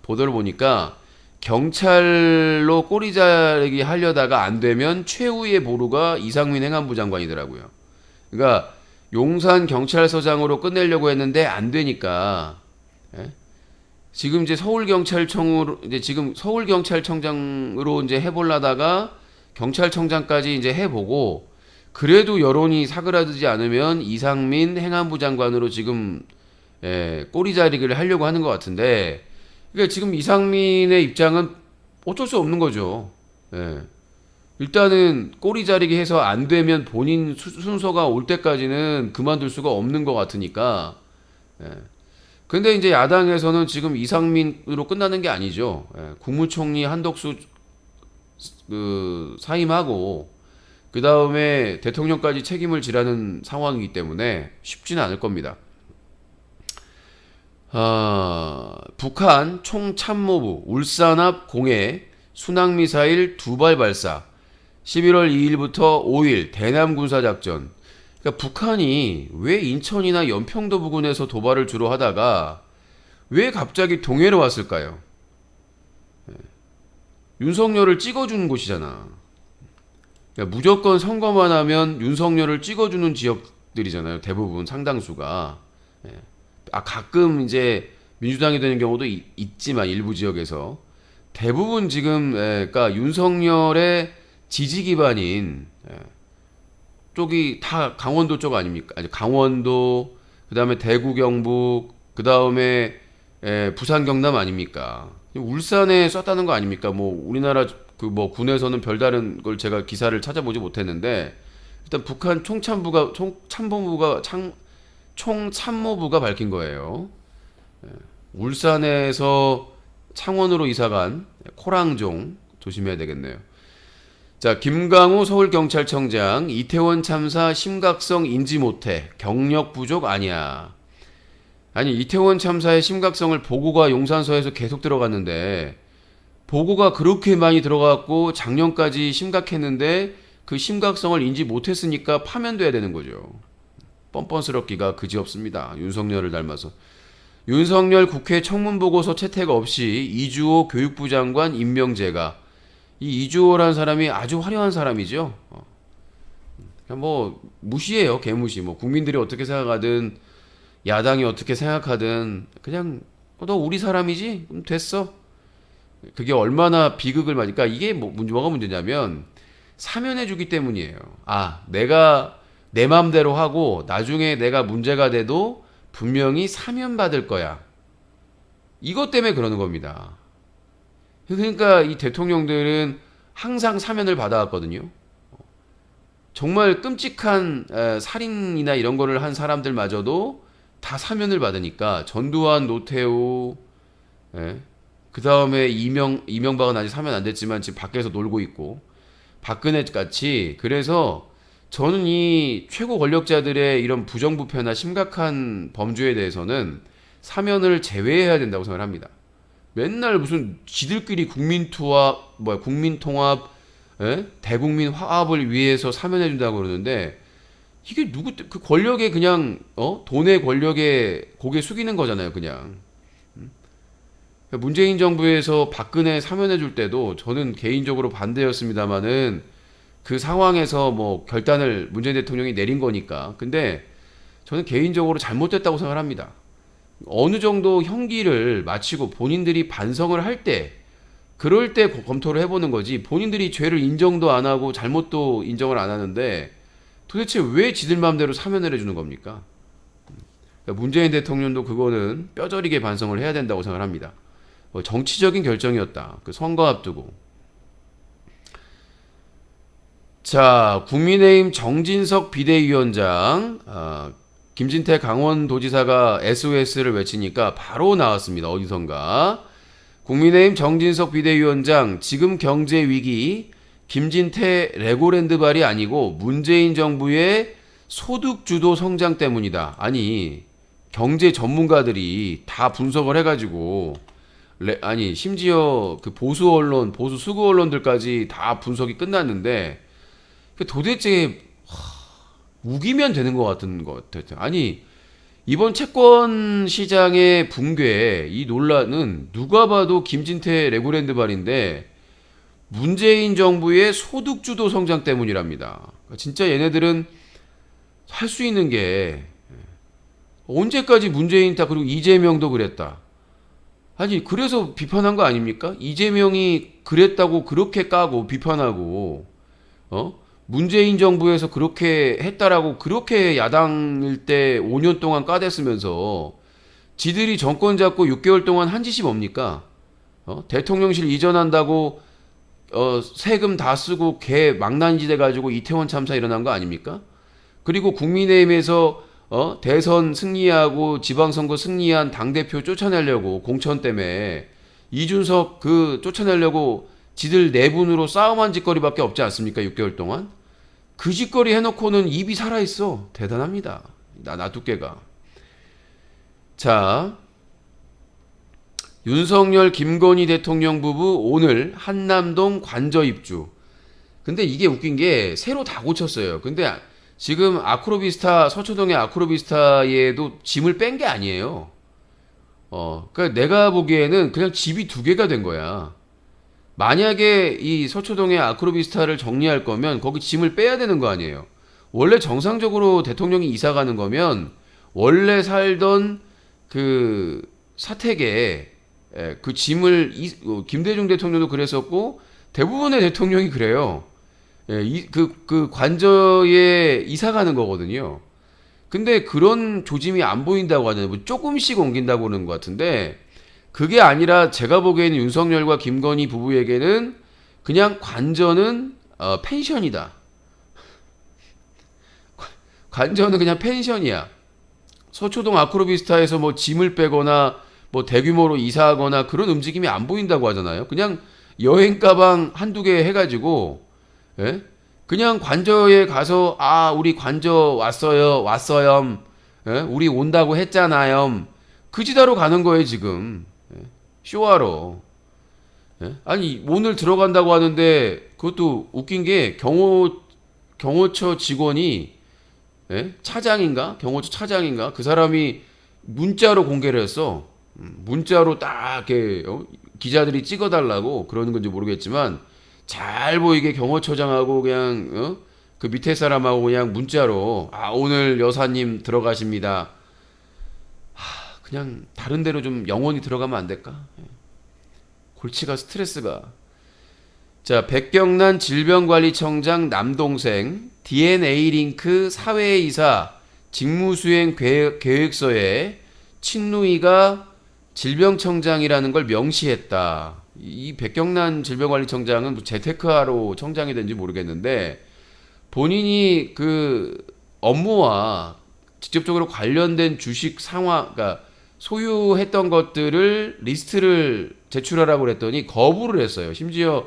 보도를 보니까 경찰로 꼬리자르기 하려다가 안 되면 최후의 보루가 이상민 행안부 장관이더라고요. 그러니까 용산 경찰서장으로 끝내려고 했는데 안 되니까 지금 이제 서울경찰청장으로 이제 해보려다가 경찰청장까지 이제 해보고 그래도 여론이 사그라들지 않으면 이상민 행안부 장관으로 지금 꼬리자리기를 하려고 하는 것 같은데 그러니까 지금 이상민의 입장은 어쩔 수 없는 거죠. 예. 일단은 꼬리자리기 해서 안 되면 본인 순서가 올 때까지는 그만둘 수가 없는 것 같으니까. 예. 근데 이제 야당에서는 지금 이상민으로 끝나는 게 아니죠. 예. 국무총리 한덕수 사임하고 그 다음에 대통령까지 책임을 지라는 상황이기 때문에 쉽지는 않을 겁니다. 북한 총참모부 울산 앞 공해 순항미사일 2발 발사 11월 2일부터 5일 대남 군사작전. 그러니까 북한이 왜 인천이나 연평도 부근에서 도발을 주로 하다가 왜 갑자기 동해로 왔을까요? 윤석열을 찍어주는 곳이잖아. 그러니까 무조건 선거만 하면 윤석열을 찍어주는 지역들이잖아요. 대부분 상당수가. 가끔 이제 민주당이 되는 경우도 있지만 일부 지역에서 대부분 지금 그러니까 윤석열의 지지 기반인 쪽이 다 강원도 쪽 아닙니까? 아니, 강원도 그다음에 대구 경북 그다음에 부산 경남 아닙니까? 울산에 썼다는 거 아닙니까? 뭐 우리나라 그 뭐 군에서는 별다른 걸 제가 기사를 찾아보지 못했는데 일단 북한 총참모부가 밝힌 거예요. 울산에서 창원으로 이사간 코랑종 조심해야 되겠네요. 자, 김강우 서울경찰청장 이태원 참사 심각성 인지 못해 경력 부족 아니야. 아니 이태원 참사의 심각성을 보고가 용산서에서 계속 들어갔는데 보고가 그렇게 많이 들어갔고 작년까지 심각했는데 그 심각성을 인지 못했으니까 파면돼야 되는 거죠. 뻔뻔스럽기가 그지없습니다. 윤석열을 닮아서. 윤석열 국회 청문보고서 채택 없이 이주호 교육부 장관 임명제가 이 이주호라는 사람이 아주 화려한 사람이죠. 그냥 뭐 무시해요. 개무시. 뭐 국민들이 어떻게 생각하든 야당이 어떻게 생각하든 그냥 너 우리 사람이지? 그럼 됐어. 그게 얼마나 비극을 맞으니까 이게 뭐가 문제냐면 사면해주기 때문이에요. 내가 내 맘대로 하고 나중에 내가 문제가 돼도 분명히 사면받을 거야. 이것 때문에 그러는 겁니다. 그러니까 이 대통령들은 항상 사면을 받아왔거든요. 정말 끔찍한 살인이나 이런 거를 한 사람들마저도 다 사면을 받으니까 전두환, 노태우, 그 다음에 이명박은 아직 사면 안 됐지만 지금 밖에서 놀고 있고 박근혜 같이. 그래서 저는 이 최고 권력자들의 이런 부정부패나 심각한 범죄에 대해서는 사면을 제외해야 된다고 생각을 합니다. 맨날 무슨 지들끼리 국민통합, 대국민 화합을 위해서 사면해준다고 그러는데 이게 그 권력에 그냥 돈의 권력에 고개 숙이는 거잖아요, 그냥. 문재인 정부에서 박근혜 사면해줄 때도 저는 개인적으로 반대였습니다만은 그 상황에서 뭐 결단을 문재인 대통령이 내린 거니까. 근데 저는 개인적으로 잘못됐다고 생각을 합니다. 어느 정도 형기를 마치고 본인들이 반성을 할 때, 그럴 때 검토를 해보는 거지. 본인들이 죄를 인정도 안 하고 잘못도 인정을 안 하는데 도대체 왜 지들 마음대로 사면을 해주는 겁니까? 문재인 대통령도 그거는 뼈저리게 반성을 해야 된다고 생각을 합니다. 정치적인 결정이었다. 그 선거 앞두고. 자, 국민의힘 정진석 비대위원장, 김진태 강원도지사가 SOS를 외치니까 바로 나왔습니다. 어디선가. 국민의힘 정진석 비대위원장, 지금 경제 위기 김진태 레고랜드발이 아니고 문재인 정부의 소득주도 성장 때문이다. 아니, 경제 전문가들이 다 분석을 해가지고 심지어 그 보수 언론, 보수 수구 언론들까지 다 분석이 끝났는데 도대체 우기면 되는 것 같은 것 같아요. 아니 이번 채권 시장의 붕괴 이 논란은 누가 봐도 김진태 레고랜드발인데 문재인 정부의 소득주도 성장 때문이랍니다. 진짜 얘네들은 할 수 있는 게 언제까지 문재인 그리고 이재명도 그랬다. 아니 그래서 비판한 거 아닙니까? 이재명이 그랬다고 그렇게 까고 비판하고 문재인 정부에서 그렇게 했다라고 그렇게 야당일 때 5년 동안 까댔으면서 지들이 정권 잡고 6개월 동안 한 짓이 뭡니까? 대통령실 이전한다고 세금 다 쓰고 개 망나니짓 해가지고 이태원 참사 일어난 거 아닙니까? 그리고 국민의힘에서 대선 승리하고 지방선거 승리한 당대표 쫓아내려고 공천 때문에 이준석 그 쫓아내려고 지들 내분으로 싸움한 짓거리밖에 없지 않습니까? 6개월 동안. 그 짓거리 해놓고는 입이 살아있어. 대단합니다. 나두께가. 자, 윤석열 김건희 대통령 부부 오늘 한남동 관저 입주. 근데 이게 웃긴 게 새로 다 고쳤어요. 근데 지금 아크로비스타 서초동의 아크로비스타에도 짐을 뺀 게 아니에요. 그러니까 내가 보기에는 그냥 집이 두 개가 된 거야. 만약에 이 서초동의 아크로비스타를 정리할 거면 거기 짐을 빼야 되는 거 아니에요. 원래 정상적으로 대통령이 이사 가는 거면 원래 살던 그 사택에 그 짐을 김대중 대통령도 그랬었고 대부분의 대통령이 그래요. 그 관저에 이사 가는 거거든요. 근데 그런 조짐이 안 보인다고 하잖아요. 뭐 조금씩 옮긴다고 그러는 것 같은데 그게 아니라 제가 보기에는 윤석열과 김건희 부부에게는 그냥 관저는 펜션이다. 관저는 그냥 펜션이야. 서초동 아크로비스타에서 뭐 짐을 빼거나 뭐 대규모로 이사하거나 그런 움직임이 안 보인다고 하잖아요. 그냥 여행 가방 한두 개 해가지고 그냥 관저에 가서 우리 관저 왔어요. 우리 온다고 했잖아요. 그 지다로 가는 거예요 지금. 쇼하러. 아니 오늘 들어간다고 하는데 그것도 웃긴 게 경호처 직원이 차장인가? 경호처 차장인가? 그 사람이 문자로 공개를 했어. 문자로 딱 이렇게 기자들이 찍어달라고 그러는 건지 모르겠지만 잘 보이게 경호처장하고 그냥 그 밑에 사람하고 그냥 문자로 오늘 여사님 들어가십니다. 그냥 다른 데로 좀 영원히 들어가면 안 될까? 골치가 스트레스가. 자, 백경란 질병관리청장 남동생 DNA 링크 사회이사 직무수행 계획서에 친누이가 질병청장이라는 걸 명시했다. 이 백경란 질병관리청장은 재테크하러 청장이 된지 모르겠는데 본인이 그 업무와 직접적으로 관련된 주식 상황, 그러니까 소유했던 것들을 리스트를 제출하라고 그랬더니 거부를 했어요. 심지어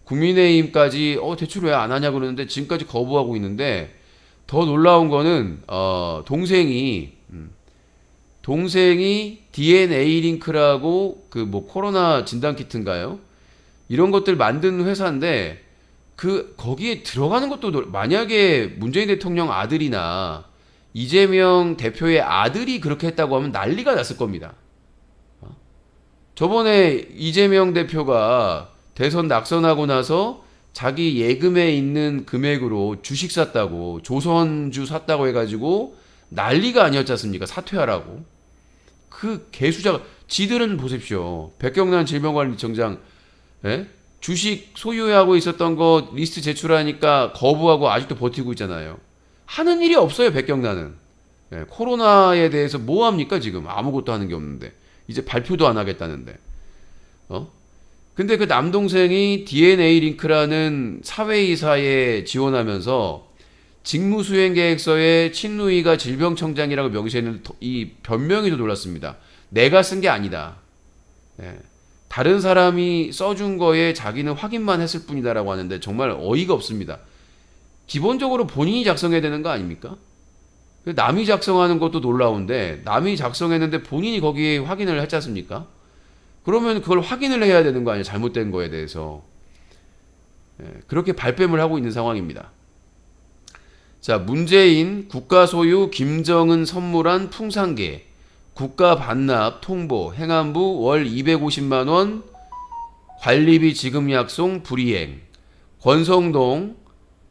국민의힘까지 대출 왜 안 하냐고 그러는데 지금까지 거부하고 있는데 더 놀라운 거는 동생이 DNA 링크라고 그 뭐 코로나 진단 키트인가요? 이런 것들 만든 회사인데 거기에 들어가는 것도 만약에 문재인 대통령 아들이나 이재명 대표의 아들이 그렇게 했다고 하면 난리가 났을 겁니다. 저번에 이재명 대표가 대선 낙선하고 나서 자기 예금에 있는 금액으로 주식 샀다고 조선주 샀다고 해가지고 난리가 아니었지 않습니까? 사퇴하라고. 그 개수작 지들은 보십시오. 백경란 질병관리청장 주식 소유하고 있었던 거 리스트 제출하니까 거부하고 아직도 버티고 있잖아요. 하는 일이 없어요, 백경란은. 코로나에 대해서 뭐 합니까, 지금? 아무것도 하는 게 없는데. 이제 발표도 안 하겠다는데. 근데 그 남동생이 DNA 링크라는 사회이사에 지원하면서 직무수행 계획서에 친누이가 질병청장이라고 명시했는데 이 변명이 더 놀랐습니다. 내가 쓴 게 아니다. 다른 사람이 써준 거에 자기는 확인만 했을 뿐이다라고 하는데 정말 어이가 없습니다. 기본적으로 본인이 작성해야 되는 거 아닙니까? 남이 작성하는 것도 놀라운데 남이 작성했는데 본인이 거기에 확인을 했지 않습니까? 그러면 그걸 확인을 해야 되는 거 아니에요? 잘못된 거에 대해서. 그렇게 발뺌을 하고 있는 상황입니다. 자, 문재인 국가 소유 김정은 선물한 풍산계 국가 반납 통보 행안부 월 250만 원 관리비 지급 약속 불이행. 권성동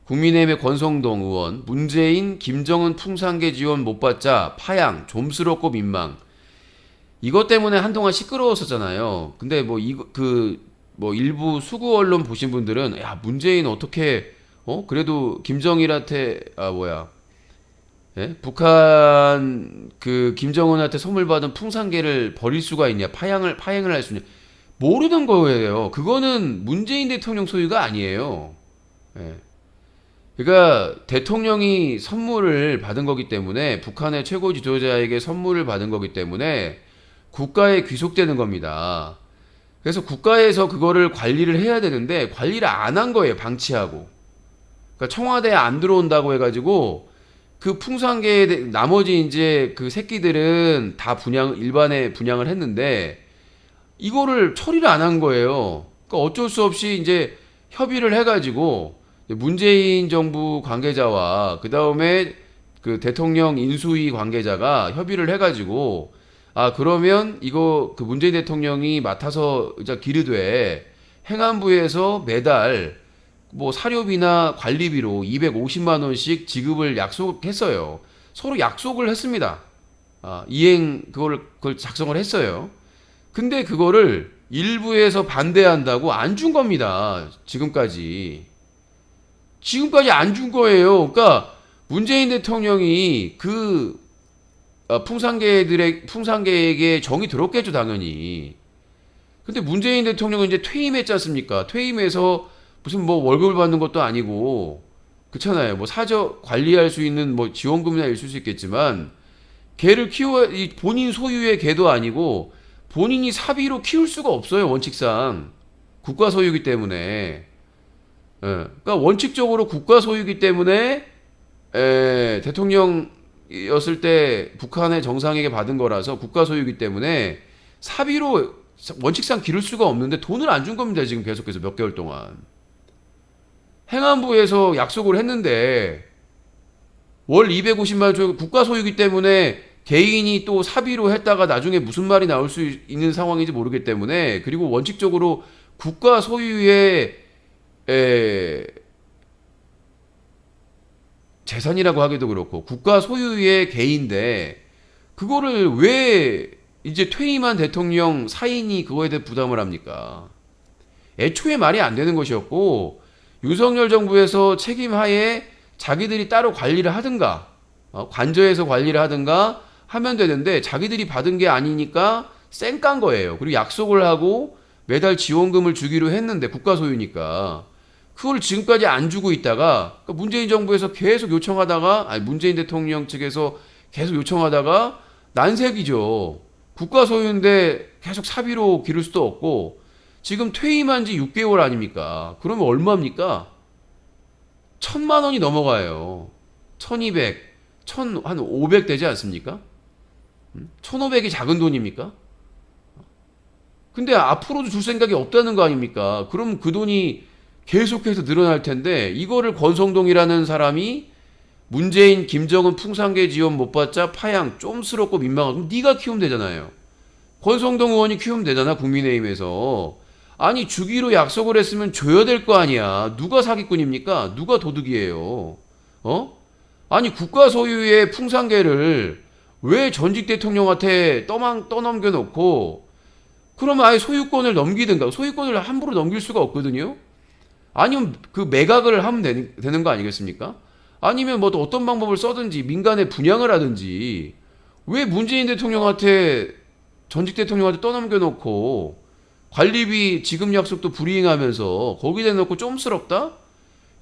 국민의힘의 권성동 의원 문재인 김정은 풍산계 지원 못 받자 파양 좀스럽고 민망. 이것 때문에 한동안 시끄러웠었잖아요. 근데 일부 수구 언론 보신 분들은 야 문재인 어떻게 그래도 김정일한테 예? 북한 그 김정은한테 선물 받은 풍산개를 버릴 수가 있냐? 파행을 할 수 있냐? 모르는 거예요. 그거는 문재인 대통령 소유가 아니에요. 예. 그러니까 대통령이 선물을 받은 거기 때문에 북한의 최고 지도자에게 선물을 받은 거기 때문에 국가에 귀속되는 겁니다. 그래서 국가에서 그거를 관리를 해야 되는데 관리를 안 한 거예요. 방치하고. 그러니까 청와대에 안 들어온다고 해가지고 그 풍산개의 나머지 이제 그 새끼들은 다 일반에 분양을 했는데 이거를 처리를 안 한 거예요. 그러니까 어쩔 수 없이 이제 협의를 해가지고 문재인 정부 관계자와 그 다음에 그 대통령 인수위 관계자가 협의를 해가지고 그러면 이거 그 문재인 대통령이 맡아서 이제 기르되 행안부에서 매달 뭐 사료비나 관리비로 250만 원씩 지급을 약속했어요. 서로 약속을 했습니다. 그걸 작성을 했어요. 근데 그거를 일부에서 반대한다고 안 준 겁니다. 지금까지 안 준 거예요. 그러니까 문재인 대통령이 그 풍산계에게 정이 들었겠죠, 당연히. 근데 문재인 대통령은 이제 퇴임했지 않습니까? 퇴임해서 무슨 뭐 월급을 받는 것도 아니고 그렇잖아요. 뭐 사저 관리할 수 있는 뭐 지원금이나 있을 수 있겠지만 개를 본인 소유의 개도 아니고 본인이 사비로 키울 수가 없어요. 원칙상 국가 소유이기 때문에. 예. 그러니까 원칙적으로 국가 소유이기 때문에 대통령이었을 때 북한의 정상에게 받은 거라서 국가 소유이기 때문에 사비로 원칙상 기를 수가 없는데 돈을 안 준 겁니다. 지금 계속해서 몇 개월 동안. 행안부에서 약속을 했는데 월 250만 원 줘 국가 소유이기 때문에 개인이 또 사비로 했다가 나중에 무슨 말이 나올 수 있는 상황인지 모르기 때문에 그리고 원칙적으로 국가 소유의 재산이라고 하기도 그렇고 국가 소유의 개인데 그거를 왜 이제 퇴임한 대통령 사인이 그거에 대해 부담을 합니까? 애초에 말이 안 되는 것이었고 윤석열 정부에서 책임하에 자기들이 따로 관리를 하든가 관저에서 관리를 하든가 하면 되는데 자기들이 받은 게 아니니까 쌩깐 거예요. 그리고 약속을 하고 매달 지원금을 주기로 했는데 국가 소유니까 그걸 지금까지 안 주고 있다가 문재인 정부에서 계속 요청하다가 문재인 대통령 측에서 계속 요청하다가 난색이죠. 국가 소유인데 계속 사비로 기를 수도 없고 지금 퇴임한 지 6개월 아닙니까? 그러면 얼마입니까? 1,000만 원이 넘어가요. 1,200, 한 500 되지 않습니까? 1,500이 작은 돈입니까? 근데 앞으로도 줄 생각이 없다는 거 아닙니까? 그럼 그 돈이 계속해서 늘어날 텐데 이거를 권성동이라는 사람이 문재인, 김정은 풍산개 지원 못 받자 파양 쫌스럽고 민망하고 그럼 네가 키우면 되잖아요. 권성동 의원이 키우면 되잖아 국민의힘에서. 아니 주기로 약속을 했으면 줘야 될 거 아니야. 누가 사기꾼입니까? 누가 도둑이에요? 아니 국가 소유의 풍산개를 왜 전직 대통령한테 떠넘겨 놓고 그러면 아예 소유권을 넘기든가. 소유권을 함부로 넘길 수가 없거든요. 아니면 그 매각을 하면 되는 거 아니겠습니까? 아니면 뭐 또 어떤 방법을 써든지 민간에 분양을 하든지 왜 문재인 대통령한테 전직 대통령한테 떠넘겨 놓고 관리비 지급 약속도 불이행하면서 거기다 놓고 쫌스럽다?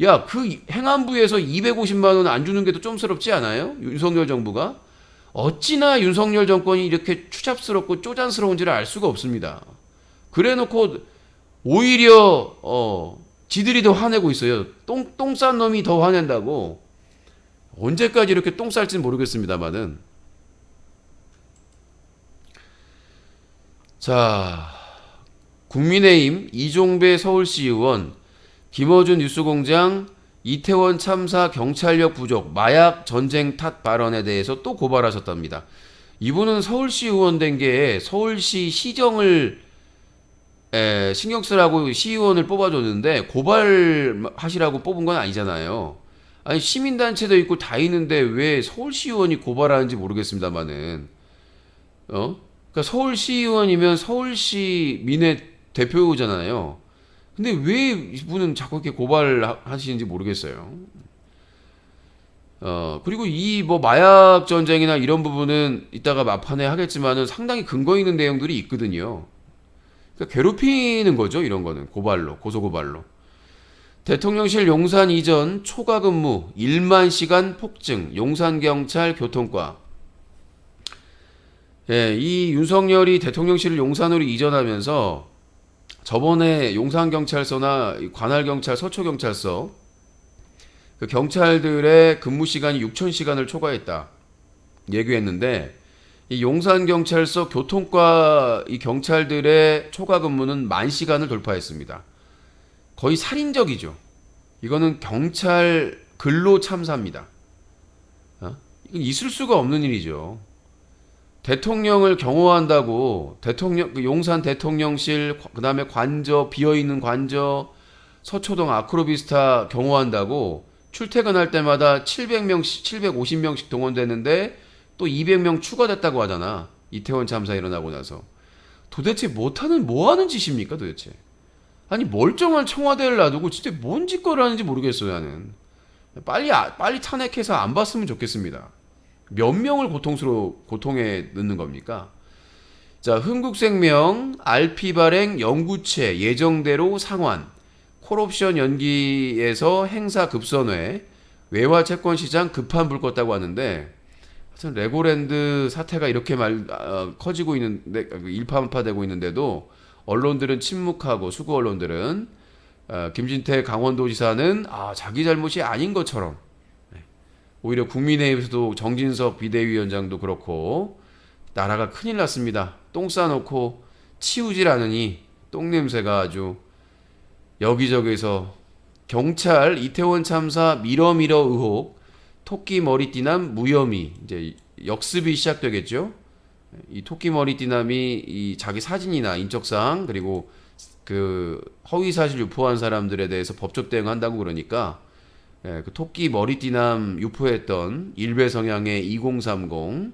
야, 그 행안부에서 250만 원 안 주는 게 더 쫌스럽지 않아요? 윤석열 정부가? 어찌나 윤석열 정권이 이렇게 추잡스럽고 쪼잔스러운지를 알 수가 없습니다. 그래 놓고 오히려 지들이 더 화내고 있어요. 똥 싼 놈이 더 화낸다고. 언제까지 이렇게 똥 쌀지는 모르겠습니다만은. 자, 국민의힘 이종배 서울시 의원, 김어준 뉴스공장 이태원 참사 경찰력 부족, 마약 전쟁 탓 발언에 대해서 또 고발하셨답니다. 이분은 서울시 의원 된 게 서울시 시정을 신경 쓰라고 시의원을 뽑아줬는데 고발하시라고 뽑은 건 아니잖아요. 아니 시민단체도 있고 다 있는데 왜 서울시의원이 고발하는지 모르겠습니다만은 그러니까 서울시의원이면 서울시 민의 대표잖아요. 근데 왜 이분은 자꾸 이렇게 고발하시는지 모르겠어요. 그리고 이 뭐 마약 전쟁이나 이런 부분은 이따가 막판에 하겠지만은 상당히 근거 있는 내용들이 있거든요. 그러니까 괴롭히는 거죠, 이런 거는. 고발로, 고소고발로. 대통령실 용산 이전 초과 근무 1만 시간 폭증, 용산경찰 교통과. 예, 이 윤석열이 대통령실을 용산으로 이전하면서 저번에 용산경찰서나 관할경찰, 서초경찰서 그 경찰들의 근무 시간이 6,000시간을 초과했다 얘기했는데, 이 용산경찰서 교통과 이 경찰들의 초과 근무는 10,000시간을 돌파했습니다. 거의 살인적이죠. 이거는 경찰 근로 참사입니다. 이건 있을 수가 없는 일이죠. 대통령을 경호한다고 그 용산 대통령실, 그다음에 관저, 비어있는 관저, 서초동 아크로비스타 경호한다고 출퇴근할 때마다 700명씩 750명씩 동원되는데 또 200명 추가됐다고 하잖아. 이태원 참사 일어나고 나서. 도대체 뭐 하는 짓입니까, 도대체? 아니, 멀쩡한 청와대를 놔두고 진짜 뭔 짓거리 하는지 모르겠어요, 나는. 빨리 탄핵해서 안 봤으면 좋겠습니다. 몇 명을 고통에 넣는 겁니까? 자, 흥국생명, RP 발행, 영구채, 예정대로 상환, 콜옵션 연기에서 행사 급선회, 외화 채권 시장 급한 불 껐다고 하는데, 하여튼 레고랜드 사태가 이렇게 커지고 있는데, 일파만파되고 있는데도 언론들은 침묵하고, 수구 언론들은 김진태 강원도지사는 자기 잘못이 아닌 것처럼, 오히려 국민의힘에서도 정진석 비대위원장도 그렇고 나라가 큰일 났습니다. 똥 싸놓고 치우질 않으니 똥냄새가 아주 여기저기서. 경찰 이태원 참사 밀어밀어 의혹, 토끼 머리띠남 무혐의, 이제 역습이 시작되겠죠. 이 토끼 머리띠남이 이 자기 사진이나 인적사항, 그리고 그 허위사실 유포한 사람들에 대해서 법적 대응한다고 그러니까, 그 토끼 머리띠남 유포했던 일베 성향의 2030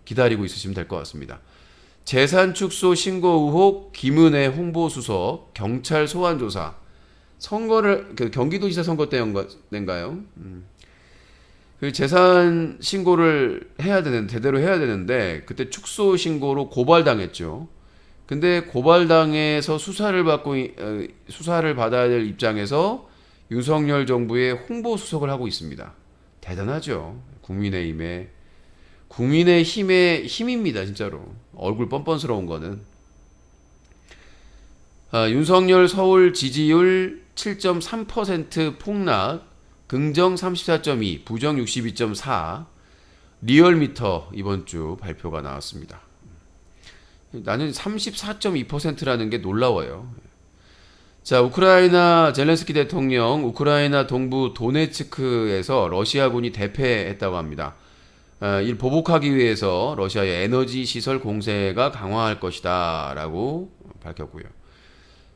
기다리고 있으시면 될 것 같습니다. 재산 축소 신고 의혹, 김은혜 홍보수석 경찰 소환 조사. 선거를 경기도지사 선거 때인가요? 그 재산 신고를 제대로 해야 되는데 그때 축소 신고로 고발당했죠. 근데 고발당해서 수사를 받아야 될 입장에서 윤석열 정부의 홍보수석을 하고 있습니다. 대단하죠. 국민의힘의 힘입니다. 진짜로. 얼굴 뻔뻔스러운 거는. 윤석열 서울 지지율 7.3% 폭락, 긍정 34.2, 부정 62.4, 리얼미터 이번 주 발표가 나왔습니다. 나는 34.2%라는 게 놀라워요. 자, 우크라이나 젤렌스키 대통령, 우크라이나 동부 도네츠크에서 러시아군이 대패했다고 합니다. 이를 보복하기 위해서 러시아의 에너지 시설 공세가 강화할 것이다 라고 밝혔고요.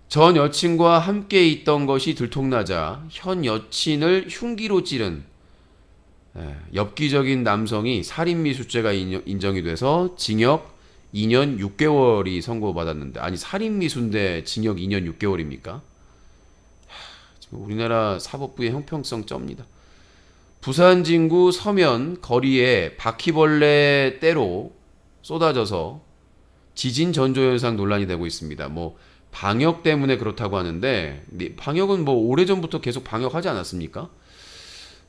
전 여친과 함께 있던 것이 들통나자 현 여친을 흉기로 찌른 엽기적인 남성이 살인미수죄가 인정이 돼서 징역 2년 6개월이 선고받았는데, 아니 살인미수인데 징역 2년 6개월입니까? 지금 우리나라 사법부의 형평성 쩝니다. 부산 진구 서면 거리에 바퀴벌레 떼로 쏟아져서 지진 전조현상 논란이 되고 있습니다. 뭐 방역 때문에 그렇다고 하는데, 방역은 뭐 오래전부터 계속 방역하지 않았습니까?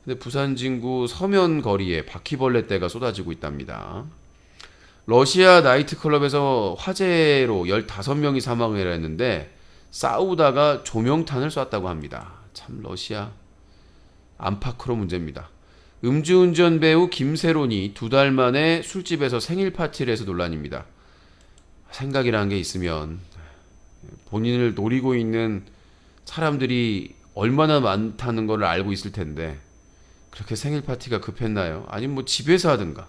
근데 부산 진구 서면 거리에 바퀴벌레 떼가 쏟아지고 있답니다. 러시아 나이트클럽에서 화재로 15명이 사망을 했는데 싸우다가 조명탄을 쐈다고 합니다. 참 러시아 안팎으로 문제입니다. 음주운전 배우 김세론이 2달 만에 술집에서 생일 파티를 해서 논란입니다. 생각이라는 게 있으면 본인을 노리고 있는 사람들이 얼마나 많다는 걸 알고 있을 텐데 그렇게 생일 파티가 급했나요? 아니면 뭐 집에서 하든가.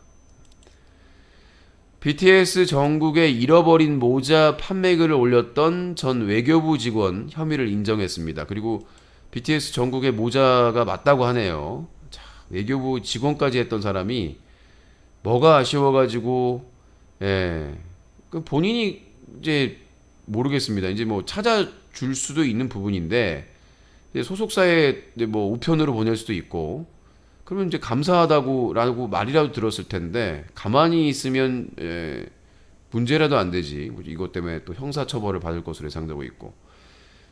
BTS 전국에 잃어버린 모자 판매글을 올렸던 전 외교부 직원 혐의를 인정했습니다. 그리고 BTS 전국의 모자가 맞다고 하네요. 자, 외교부 직원까지 했던 사람이 뭐가 아쉬워가지고, 본인이 이제 모르겠습니다. 이제 뭐 줄 수도 있는 부분인데 소속사에 뭐 우편으로 보낼 수도 있고 그러면 이제 감사하다고라고 말이라도 들었을 텐데 가만히 있으면 문제라도 안 되지. 이것 때문에 또 형사처벌을 받을 것으로 예상되고 있고.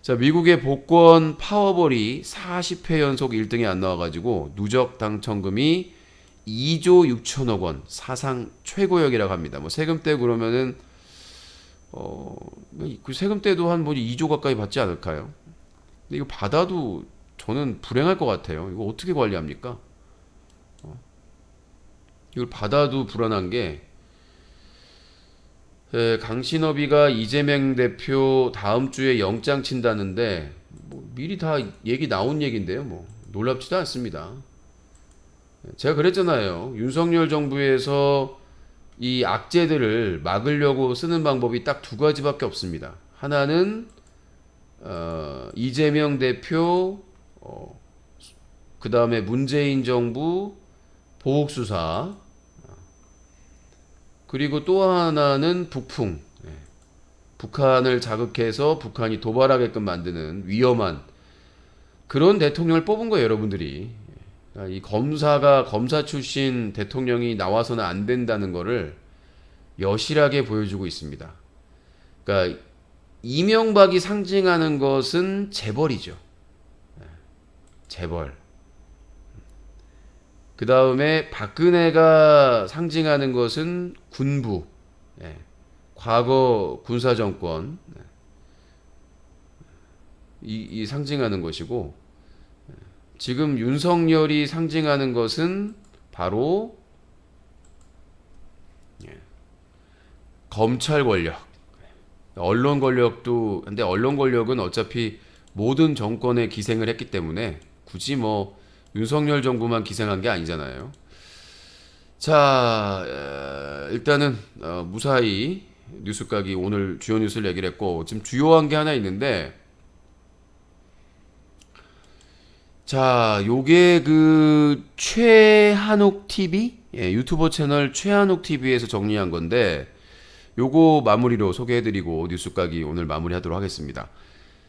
자, 미국의 복권 파워볼이 40회 연속 1등에 안 나와가지고 누적 당첨금이 2조 6천억 원 사상 최고액이라고 합니다. 뭐 세금 떼고 그러면은 그 세금 떼도 한 뭐 2조 가까이 받지 않을까요? 근데 이거 받아도 저는 불행할 것 같아요. 이거 어떻게 관리합니까? 이걸 받아도 불안한 게 강신업이가 이재명 대표 다음 주에 영장 친다는데 뭐 미리 다 얘기 나온 얘기인데요. 뭐 놀랍지도 않습니다. 제가 그랬잖아요. 윤석열 정부에서 이 악재들을 막으려고 쓰는 방법이 딱 두 가지밖에 없습니다. 하나는 이재명 대표, 그 다음에 문재인 정부 보복 수사, 그리고 또 하나는 북풍. 북한을 자극해서 북한이 도발하게끔 만드는 위험한 그런 대통령을 뽑은 거예요, 여러분들이. 이 검사 출신 대통령이 나와서는 안 된다는 거를 여실하게 보여주고 있습니다. 그러니까 이명박이 상징하는 것은 재벌이죠. 재벌. 그 다음에 박근혜가 상징하는 것은 군부, 과거 군사정권, 이 상징하는 것이고, 지금 윤석열이 상징하는 것은 바로 검찰 권력, 언론 권력도, 근데 언론 권력은 어차피 모든 정권에 기생을 했기 때문에 굳이 뭐 윤석열 정부만 기생한 게 아니잖아요. 자, 일단은 무사히 뉴스각이 오늘 주요 뉴스를 얘기를 했고, 지금 주요한 게 하나 있는데, 자, 요게 그 최한옥 TV, 유튜버 채널 최한옥 TV에서 정리한 건데, 요거 마무리로 소개해드리고 뉴스각이 오늘 마무리하도록 하겠습니다.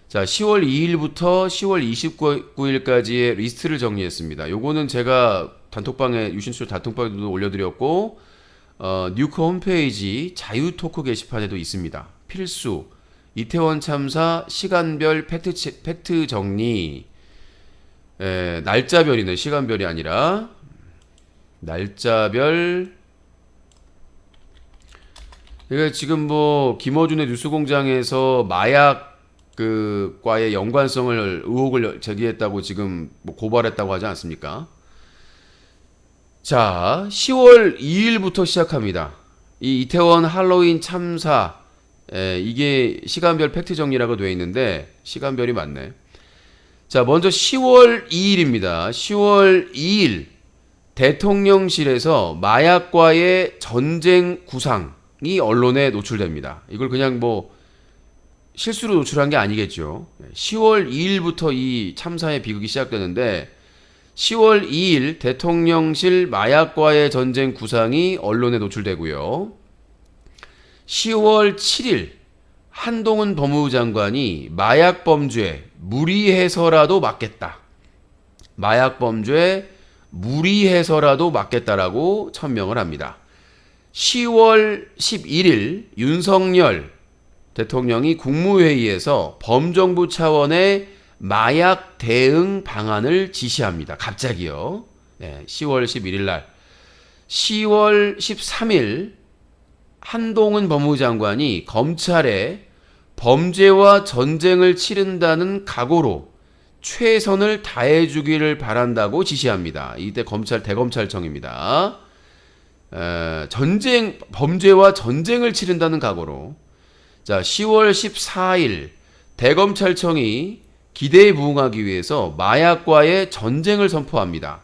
자, 10월 2일부터 10월 29일까지의 리스트를 정리했습니다. 요거는 제가 단톡방에 유신수 단톡방에도 올려드렸고 뉴코 홈페이지 자유토크 게시판에도 있습니다. 필수 이태원 참사 시간별 팩트 정리. 날짜별이네. 시간별이 아니라 날짜별. 그러니까 지금 뭐 김어준의 뉴스공장에서 마약 과의 연관성을 의혹을 제기했다고 지금 뭐 고발했다고 하지 않습니까? 자, 10월 2일부터 시작합니다. 이 이태원 할로윈 참사, 이게 시간별 팩트 정리라고 되어 있는데 시간별이 맞네. 자, 먼저 10월 2일입니다. 10월 2일 대통령실에서 마약과의 전쟁 구상이 언론에 노출됩니다. 이걸 그냥 뭐 실수로 노출한 게 아니겠죠. 10월 2일부터 이 참사의 비극이 시작되는데 10월 2일 대통령실 마약과의 전쟁 구상이 언론에 노출되고요. 10월 7일 한동훈 법무부 장관이 마약 범죄 무리해서라도 막겠다. 마약 범죄 무리해서라도 막겠다라고 천명을 합니다. 10월 11일 윤석열 대통령이 국무회의에서 범정부 차원의 마약 대응 방안을 지시합니다. 갑자기요. 10월 11일 날. 10월 13일 한동훈 법무부 장관이 검찰에 범죄와 전쟁을 치른다는 각오로 최선을 다해주기를 바란다고 지시합니다. 이때 검찰 대검찰청입니다. 범죄와 전쟁을 치른다는 각오로. 자, 10월 14일 대검찰청이 기대에 부응하기 위해서 마약과의 전쟁을 선포합니다.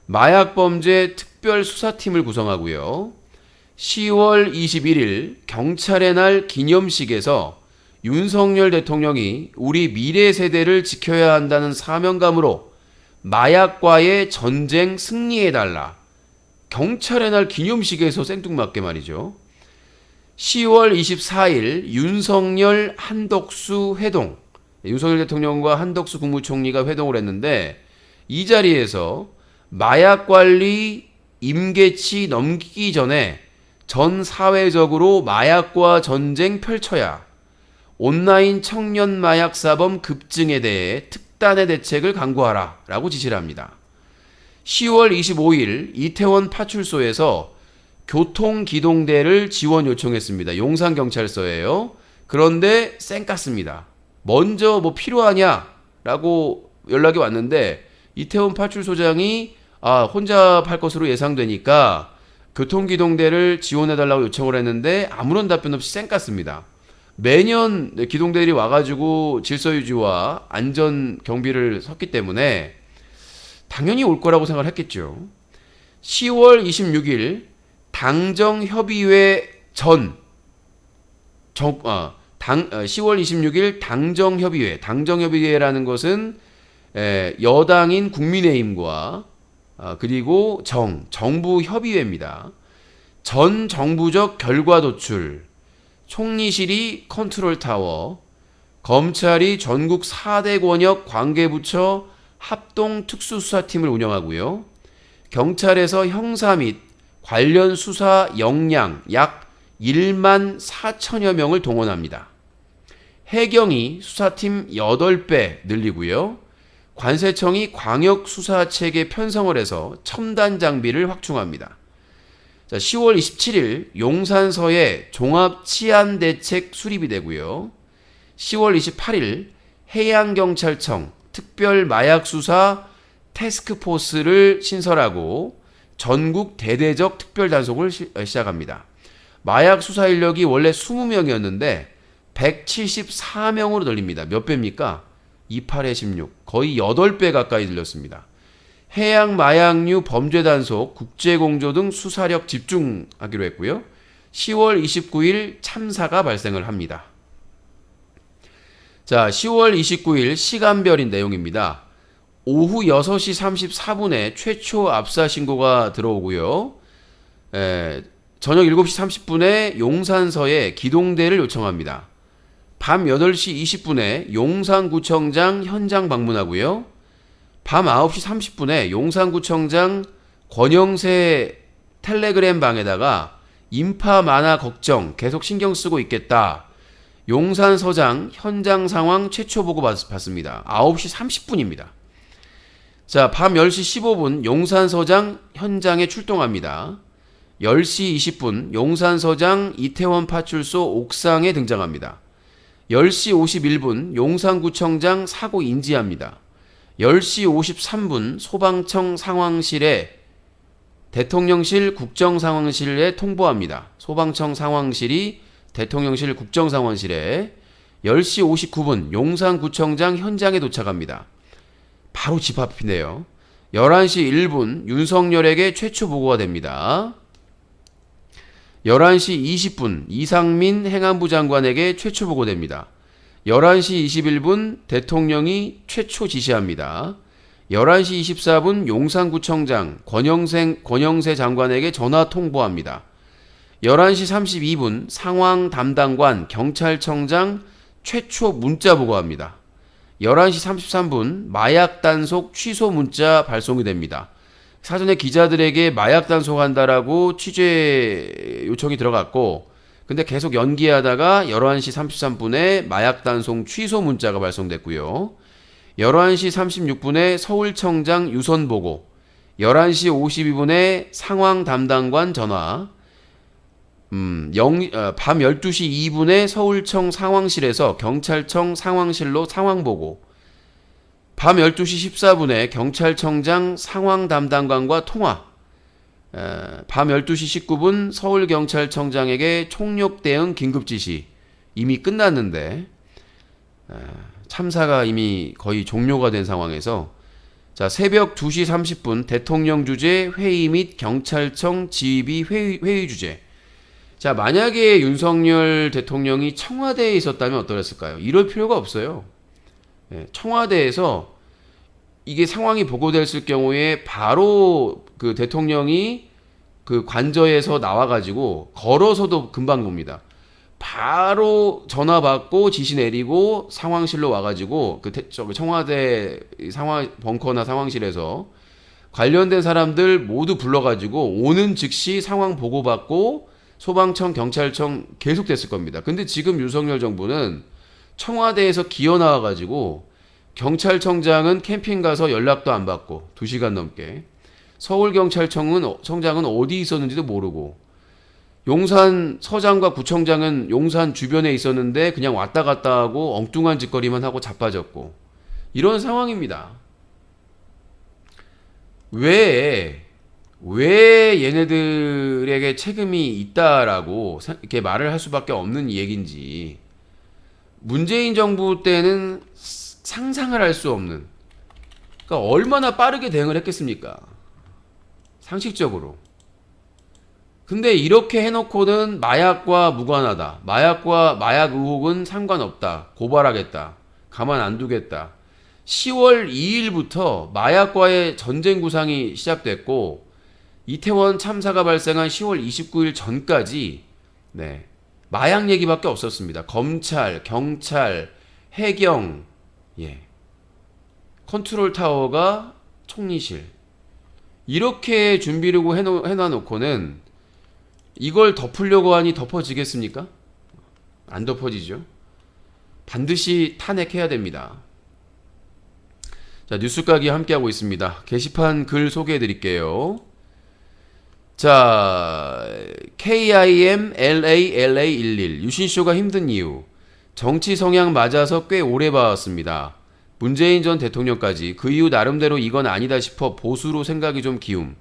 마약범죄 특별수사팀을 구성하고요. 10월 21일 경찰의 날 기념식에서 윤석열 대통령이 우리 미래 세대를 지켜야 한다는 사명감으로 마약과의 전쟁 승리해달라. 경찰의 날 기념식에서 생뚱맞게 말이죠. 10월 24일 윤석열 한덕수 회동. 윤석열 대통령과 한덕수 국무총리가 회동을 했는데 이 자리에서 마약 관리 임계치 넘기기 전에 전 사회적으로 마약과 전쟁 펼쳐야 온라인 청년 마약 사범 급증에 대해 특단의 대책을 강구하라 라고 지시를 합니다. 10월 25일 이태원 파출소에서 교통기동대를 지원 요청했습니다. 용산경찰서예요. 그런데 쌩깠습니다. 먼저 뭐 필요하냐라고 연락이 왔는데 이태원 파출소장이 혼자 팔 것으로 예상되니까 교통기동대를 지원해달라고 요청을 했는데 아무런 답변 없이 쌩깠습니다. 매년 기동대들이 와가지고 질서유지와 안전 경비를 섰기 때문에 당연히 올 거라고 생각을 했겠죠. 10월 26일 당정협의회 10월 26일 당정협의회라는 것은 여당인 국민의힘과 그리고 정부협의회입니다. 전 정부적 결과 도출, 총리실이 컨트롤타워, 검찰이 전국 4대 권역 관계부처 합동 특수수사팀을 운영하고요. 경찰에서 형사 및 관련 수사 역량 약 1만 4천여 명을 동원합니다. 해경이 수사팀 8배 늘리고요. 관세청이 광역수사체계 편성을 해서 첨단 장비를 확충합니다. 자, 10월 27일 용산서에 종합치안대책 수립이 되고요. 10월 28일 해양경찰청 특별마약수사 태스크포스를 신설하고 전국 대대적 특별단속을 시작합니다. 마약 수사 인력이 원래 20명이었는데 174명으로 늘립니다. 몇 배입니까? 28에 16. 거의 8배 가까이 늘렸습니다. 해양 마약류 범죄 단속, 국제 공조 등 수사력 집중하기로 했고요. 10월 29일 참사가 발생을 합니다. 자, 10월 29일 시간별인 내용입니다. 오후 6시 34분에 최초 압사 신고가 들어오고요. 저녁 7시 30분에 용산서에 기동대를 요청합니다. 밤 8시 20분에 용산구청장 현장 방문하고요. 밤 9시 30분에 용산구청장 권영세 텔레그램 방에다가 인파 만화 걱정 계속 신경 쓰고 있겠다. 용산서장 현장 상황 최초 보고 받습니다. 9시 30분입니다. 자, 밤 10시 15분 용산서장 현장에 출동합니다. 10시 20분 용산서장 이태원 파출소 옥상에 등장합니다. 10시 51분 용산구청장 사고 인지합니다. 10시 53분 소방청 상황실에 대통령실 국정상황실에 통보합니다. 소방청 상황실이 대통령실 국정상황실에 10시 59분 용산구청장 현장에 도착합니다. 바로 집 앞이네요. 11시 1분 윤석열에게 최초 보고가 됩니다. 11시 20분 이상민 행안부 장관에게 최초 보고됩니다. 11시 21분 대통령이 최초 지시합니다. 11시 24분 용산구청장 권영세 장관에게 전화 통보합니다. 11시 32분 상황 담당관 경찰청장 최초 문자 보고합니다. 11시 33분 마약 단속 취소 문자 발송이 됩니다. 사전에 기자들에게 마약 단속한다라고 취재 요청이 들어갔고 근데 계속 연기하다가 11시 33분에 마약 단속 취소 문자가 발송됐고요. 11시 36분에 서울청장 유선 보고 11시 52분에 상황 담당관 전화 밤 12시 2분에 서울청 상황실에서 경찰청 상황실로 상황 보고 밤 12시 14분에 경찰청장 상황 담당관과 통화 밤 12시 19분 서울경찰청장에게 총력 대응 긴급 지시 이미 끝났는데 참사가 이미 거의 종료가 된 상황에서 자 새벽 2시 30분 대통령 주재 회의 및 경찰청 지휘비 회의 주재 자 만약에 윤석열 대통령이 청와대에 있었다면 어떠했을까요? 이럴 필요가 없어요. 청와대에서 이게 상황이 보고됐을 경우에 바로 그 대통령이 그 관저에서 나와가지고 걸어서도 금방 봅니다. 바로 전화 받고 지시 내리고 상황실로 와가지고 저기 청와대 상황 벙커나 상황실에서 관련된 사람들 모두 불러가지고 오는 즉시 상황 보고받고 소방청, 경찰청 계속 됐을 겁니다. 근데 지금 윤석열 정부는 청와대에서 기어 나와가지고 경찰청장은 캠핑 가서 연락도 안 받고 2시간 넘게 서울경찰청장은 어디 있었는지도 모르고 용산 서장과 구청장은 용산 주변에 있었는데 그냥 왔다 갔다 하고 엉뚱한 짓거리만 하고 자빠졌고 이런 상황입니다. 왜 얘네들에게 책임이 있다라고 이렇게 말을 할 수밖에 없는 얘기인지 문재인 정부 때는 상상을 할 수 없는 그러니까 얼마나 빠르게 대응을 했겠습니까? 상식적으로. 근데 이렇게 해놓고는 마약과 무관하다. 마약 의혹은 상관없다. 고발하겠다. 가만 안 두겠다. 10월 2일부터 마약과의 전쟁 구상이 시작됐고 이태원 참사가 발생한 10월 29일 전까지 네, 마약 얘기밖에 없었습니다. 검찰, 경찰, 해경, 컨트롤 타워가 총리실 이렇게 준비를 해놔놓고는 이걸 덮으려고 하니 덮어지겠습니까? 안 덮어지죠. 반드시 탄핵해야 됩니다. 자, 뉴스까기 함께하고 있습니다. 게시판 글 소개해 드릴게요. 자, KIMLALA11 유신쇼가 힘든 이유 정치 성향 맞아서 꽤 오래 봐왔습니다. 문재인 전 대통령까지 그 이후 나름대로 이건 아니다 싶어 보수로 생각이 좀 기움.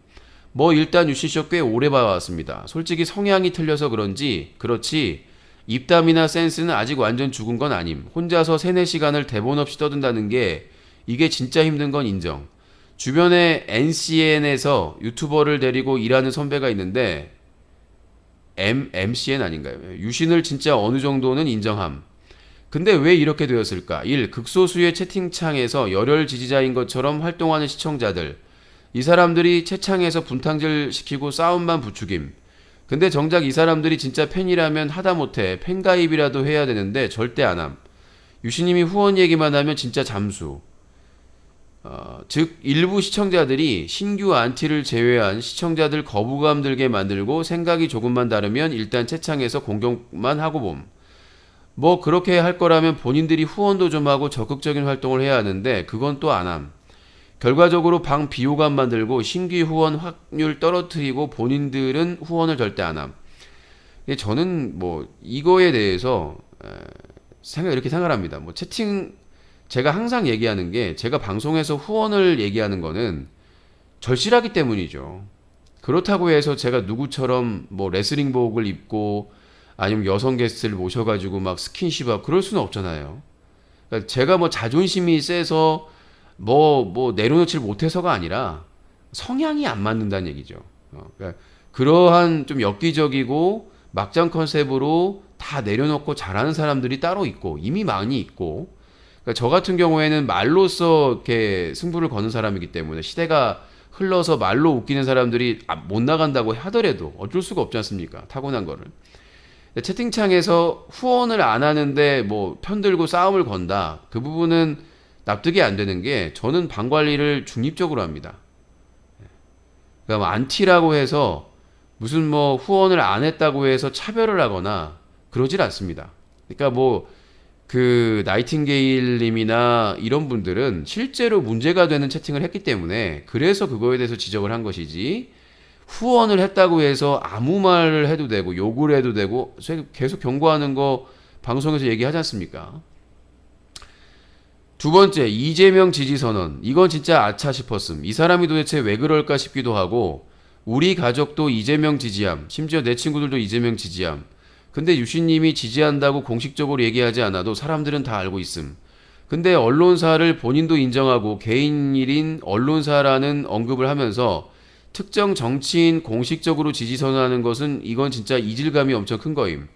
뭐 일단 유신쇼 꽤 오래 봐왔습니다. 솔직히 성향이 틀려서 그렇지 입담이나 센스는 아직 완전 죽은 건 아님. 혼자서 3-4시간을 대본 없이 떠든다는 게 이게 진짜 힘든 건 인정. 주변에 NCN에서 유튜버를 데리고 일하는 선배가 있는데 MCN 아닌가요? 유신을 진짜 어느 정도는 인정함. 근데 왜 이렇게 되었을까? 1. 극소수의 채팅창에서 열혈 지지자인 것처럼 활동하는 시청자들. 이 사람들이 채창에서 분탕질 시키고 싸움만 부추김. 근데 정작 이 사람들이 진짜 팬이라면 하다못해 팬가입이라도 해야 되는데 절대 안함. 유신님이 후원 얘기만 하면 진짜 잠수. 즉 일부 시청자들이 신규 안티를 제외한 시청자들 거부감 들게 만들고 생각이 조금만 다르면 일단 채창에서 공격만 하고 봄. 뭐 그렇게 할 거라면 본인들이 후원도 좀 하고 적극적인 활동을 해야 하는데 그건 또 안함. 결과적으로 방 비호감 만들고 신규 후원 확률 떨어뜨리고 본인들은 후원을 절대 안함. 저는 뭐 이거에 대해서 이렇게 생각을 합니다. 뭐 채팅 제가 항상 얘기하는 게 제가 방송에서 후원을 얘기하는 거는 절실하기 때문이죠. 그렇다고 해서 제가 누구처럼 뭐 레슬링복을 입고 아니면 여성 게스트를 모셔가지고 막 스킨십하고 그럴 수는 없잖아요. 그러니까 제가 뭐 자존심이 세서 뭐 내려놓지를 못해서가 아니라 성향이 안 맞는다는 얘기죠. 그러니까 그러한 좀 엽기적이고 막장 컨셉으로 다 내려놓고 잘하는 사람들이 따로 있고 이미 많이 있고 그러니까 저 같은 경우에는 말로써 이렇게 승부를 거는 사람이기 때문에 시대가 흘러서 말로 웃기는 사람들이 못 나간다고 하더라도 어쩔 수가 없지 않습니까? 타고난 거를. 채팅창에서 후원을 안 하는데 뭐 편들고 싸움을 건다. 그 부분은 납득이 안 되는 게 저는 방 관리를 중립적으로 합니다. 그러니까 안티라고 해서 무슨 뭐 후원을 안 했다고 해서 차별을 하거나 그러질 않습니다. 그러니까 뭐 그 나이팅게일 님이나 이런 분들은 실제로 문제가 되는 채팅을 했기 때문에 그래서 그거에 대해서 지적을 한 것이지 후원을 했다고 해서 아무 말을 해도 되고 욕을 해도 되고 계속 경고하는 거 방송에서 얘기하지 않습니까? 두 번째, 이재명 지지선언. 이건 진짜 아차 싶었음. 이 사람이 도대체 왜 그럴까 싶기도 하고 우리 가족도 이재명 지지함. 심지어 내 친구들도 이재명 지지함. 근데 유신님이 지지한다고 공식적으로 얘기하지 않아도 사람들은 다 알고 있음. 근데 언론사를 본인도 인정하고 개인 일인 언론사라는 언급을 하면서 특정 정치인 공식적으로 지지선언하는 것은 이건 진짜 이질감이 엄청 큰 거임.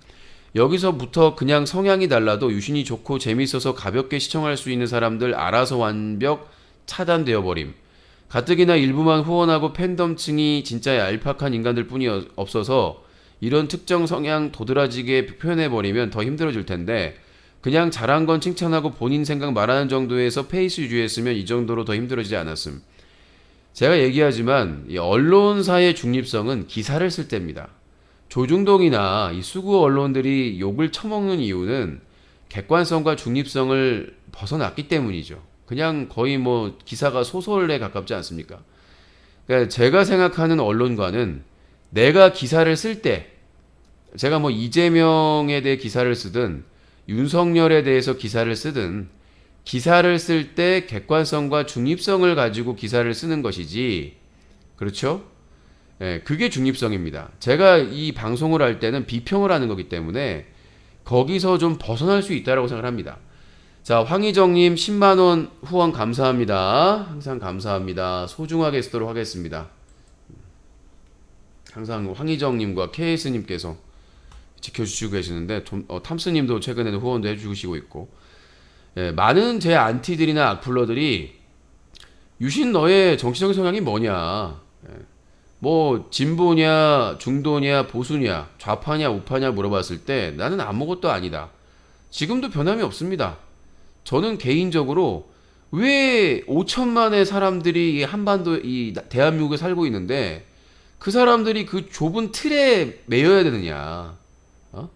여기서부터 그냥 성향이 달라도 유신이 좋고 재밌어서 가볍게 시청할 수 있는 사람들 알아서 완벽 차단되어 버림. 가뜩이나 일부만 후원하고 팬덤층이 진짜 얄팍한 인간들 뿐이 없어서 이런 특정 성향 도드라지게 표현해버리면 더 힘들어질 텐데 그냥 잘한 건 칭찬하고 본인 생각 말하는 정도에서 페이스 유지했으면 이 정도로 더 힘들어지지 않았음. 제가 얘기하지만 이 언론사의 중립성은 기사를 쓸 때입니다. 조중동이나 이 수구 언론들이 욕을 처먹는 이유는 객관성과 중립성을 벗어났기 때문이죠. 그냥 거의 뭐 기사가 소설에 가깝지 않습니까? 그러니까 제가 생각하는 언론과는 내가 기사를 쓸 때, 제가 뭐 이재명에 대해 기사를 쓰든 윤석열에 대해서 기사를 쓰든 기사를 쓸 때 객관성과 중립성을 가지고 기사를 쓰는 것이지, 그렇죠? 예, 그게 중립성입니다. 제가 이 방송을 할 때는 비평을 하는 거기 때문에 거기서 좀 벗어날 수 있다고 생각을 합니다. 자, 황희정님 10만원 후원 감사합니다. 항상 감사합니다. 소중하게 쓰도록 하겠습니다. 항상 황희정님과 KS님께서 지켜주시고 계시는데 탐스님도 최근에는 후원도 해주시고 있고, 예, 많은 제 안티들이나 악플러들이 유신 너의 정치적인 성향이 뭐냐, 예, 뭐 진보냐 중도냐 보수냐 좌파냐 우파냐 물어봤을 때 나는 아무것도 아니다. 지금도 변함이 없습니다. 저는 개인적으로 왜 5천만의 사람들이 이 한반도 이 대한민국에 살고 있는데 그 사람들이 그 좁은 틀에 매여야 되느냐? 어?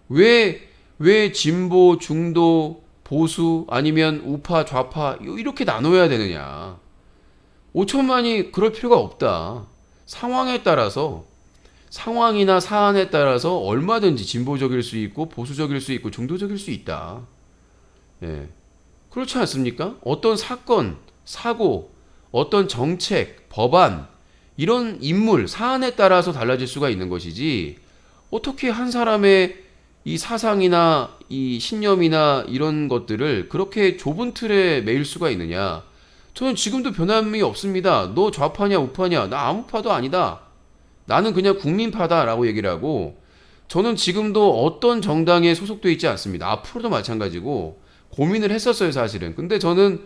왜 진보, 중도, 보수 아니면 우파, 좌파 이렇게 나눠야 되느냐? 5천만이 그럴 필요가 없다. 상황에 따라서 상황이나 사안에 따라서 얼마든지 진보적일 수 있고 보수적일 수 있고 중도적일 수 있다. 예. 그렇지 않습니까? 어떤 사건, 사고, 어떤 정책, 법안, 이런 인물, 사안에 따라서 달라질 수가 있는 것이지, 어떻게 한 사람의 이 사상이나 이 신념이나 이런 것들을 그렇게 좁은 틀에 매일 수가 있느냐? 저는 지금도 변함이 없습니다. 너 좌파냐, 우파냐? 나 아무 파도 아니다. 나는 그냥 국민파다라고 얘기를 하고, 저는 지금도 어떤 정당에 소속돼 있지 않습니다. 앞으로도 마찬가지고, 고민을 했었어요, 사실은. 근데 저는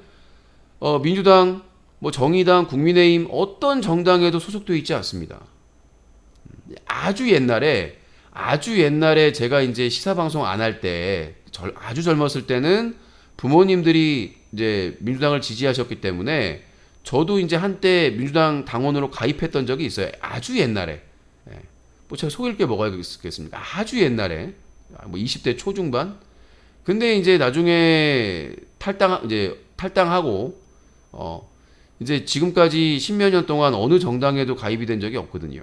민주당, 뭐 정의당, 국민의힘 어떤 정당에도 소속돼 있지 않습니다. 아주 옛날에 제가 이제 시사 방송 안 할 때, 아주 젊었을 때는 부모님들이 이제 민주당을 지지하셨기 때문에 저도 이제 한때 민주당 당원으로 가입했던 적이 있어요. 아주 옛날에. 예. 뭐 제가 속일 게 뭐가 있겠습니까? 아주 옛날에. 뭐 20대 초중반. 근데 이제 나중에 탈당하고 이제 지금까지 십몇 년 동안 어느 정당에도 가입이 된 적이 없거든요.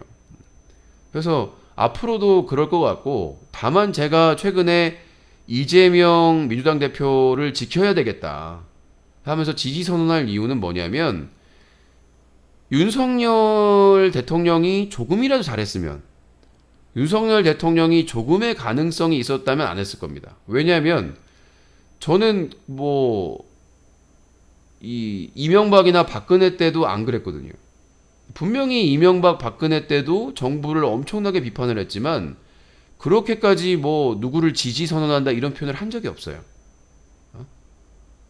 그래서 앞으로도 그럴 것 같고, 다만 제가 최근에 이재명 민주당 대표를 지켜야 되겠다 하면서 지지 선언할 이유는 뭐냐면, 윤석열 대통령이 조금이라도 잘했으면, 윤석열 대통령이 조금의 가능성이 있었다면 안 했을 겁니다. 왜냐하면 저는 뭐 이 이명박이나 박근혜 때도 안 그랬거든요. 분명히 이명박 박근혜 때도 정부를 엄청나게 비판을 했지만 그렇게까지 뭐 누구를 지지 선언한다 이런 표현을 한 적이 없어요.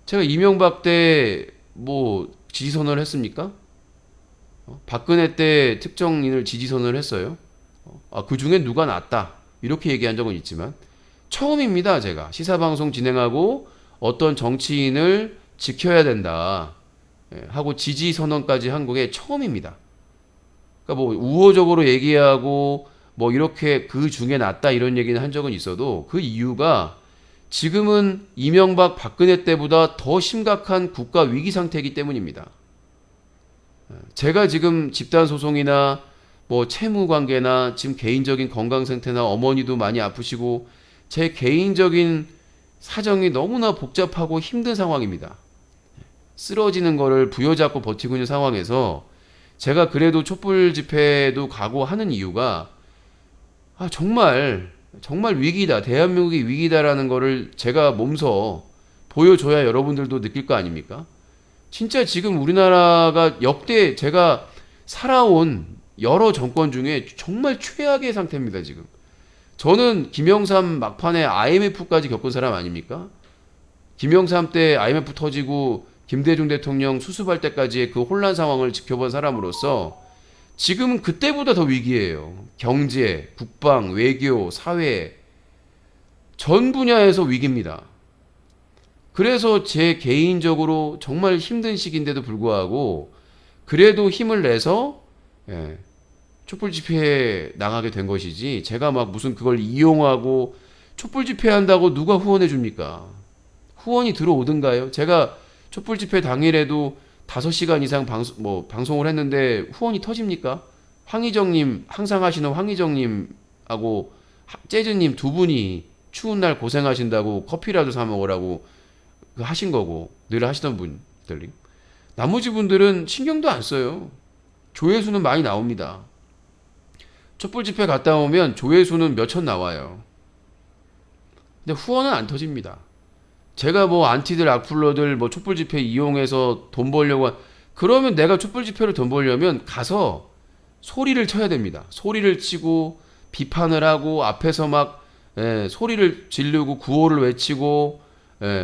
제가 이명박 때 뭐 지지 선언을 했습니까? 박근혜 때 특정인을 지지 선언을 했어요. 그 중에 누가 낫다 이렇게 얘기한 적은 있지만 처음입니다. 제가 시사방송 진행하고 어떤 정치인을 지켜야 된다 하고 지지 선언까지 한 게 처음입니다. 그러니까 뭐 우호적으로 얘기하고 뭐 이렇게 그 중에 낫다 이런 얘기는 한 적은 있어도 그 이유가 지금은 이명박 박근혜 때보다 더 심각한 국가 위기 상태이기 때문입니다. 제가 지금 집단 소송이나 뭐 채무 관계나 지금 개인적인 건강 상태나 어머니도 많이 아프시고 제 개인적인 사정이 너무나 복잡하고 힘든 상황입니다. 쓰러지는 거를 부여잡고 버티고 있는 상황에서 제가 그래도 촛불 집회도 가고 하는 이유가 정말 위기다. 대한민국이 위기다라는 거를 제가 몸소 보여줘야 여러분들도 느낄 거 아닙니까? 진짜 지금 우리나라가 역대 제가 살아온 여러 정권 중에 정말 최악의 상태입니다, 지금. 저는 김영삼 막판에 IMF까지 겪은 사람 아닙니까? 김영삼 때 IMF 터지고 김대중 대통령 수습할 때까지의 그 혼란 상황을 지켜본 사람으로서 지금은 그때보다 더 위기예요. 경제, 국방, 외교, 사회 전 분야에서 위기입니다. 그래서 제 개인적으로 정말 힘든 시기인데도 불구하고 그래도 힘을 내서 예, 촛불 집회에 나가게 된 것이지 제가 막 무슨 그걸 이용하고 촛불 집회 한다고 누가 후원해 줍니까? 후원이 들어오든가요? 제가 촛불 집회 당일에도 5시간 이상 방송을 했는데 후원이 터집니까? 황희정님, 항상 하시는 황희정님하고 재즈님 두 분이 추운 날 고생하신다고 커피라도 사 먹으라고 하신 거고 늘 하시던 분들이 나머지 분들은 신경도 안 써요. 조회수는 많이 나옵니다. 촛불 집회 갔다 오면 조회수는 몇천 나와요. 근데 후원은 안 터집니다. 제가 뭐 안티들 악플러들 뭐 촛불 집회 이용해서 돈 벌려고 그러면 내가 촛불 집회로 돈 벌려면 가서 소리를 쳐야 됩니다. 소리를 치고 비판을 하고 앞에서 막 소리를 지르고 구호를 외치고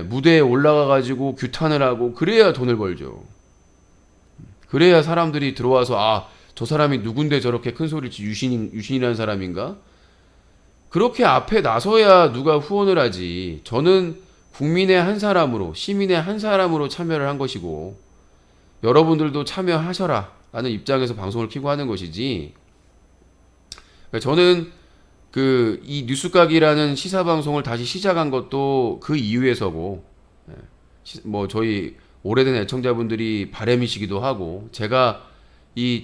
무대에 올라가 가지고 규탄을 하고 그래야 돈을 벌죠. 그래야 사람들이 들어와서 아, 저 사람이 누군데 저렇게 큰 소리를 유신이라는 사람인가? 그렇게 앞에 나서야 누가 후원을 하지. 저는 국민의 한 사람으로, 시민의 한 사람으로 참여를 한 것이고, 여러분들도 참여하셔라 라는 입장에서 방송을 켜고 하는 것이지. 저는 이 뉴스각이라는 시사 방송을 다시 시작한 것도 그 이유에서고, 뭐 저희 오래된 애청자분들이 바람이시기도 하고, 제가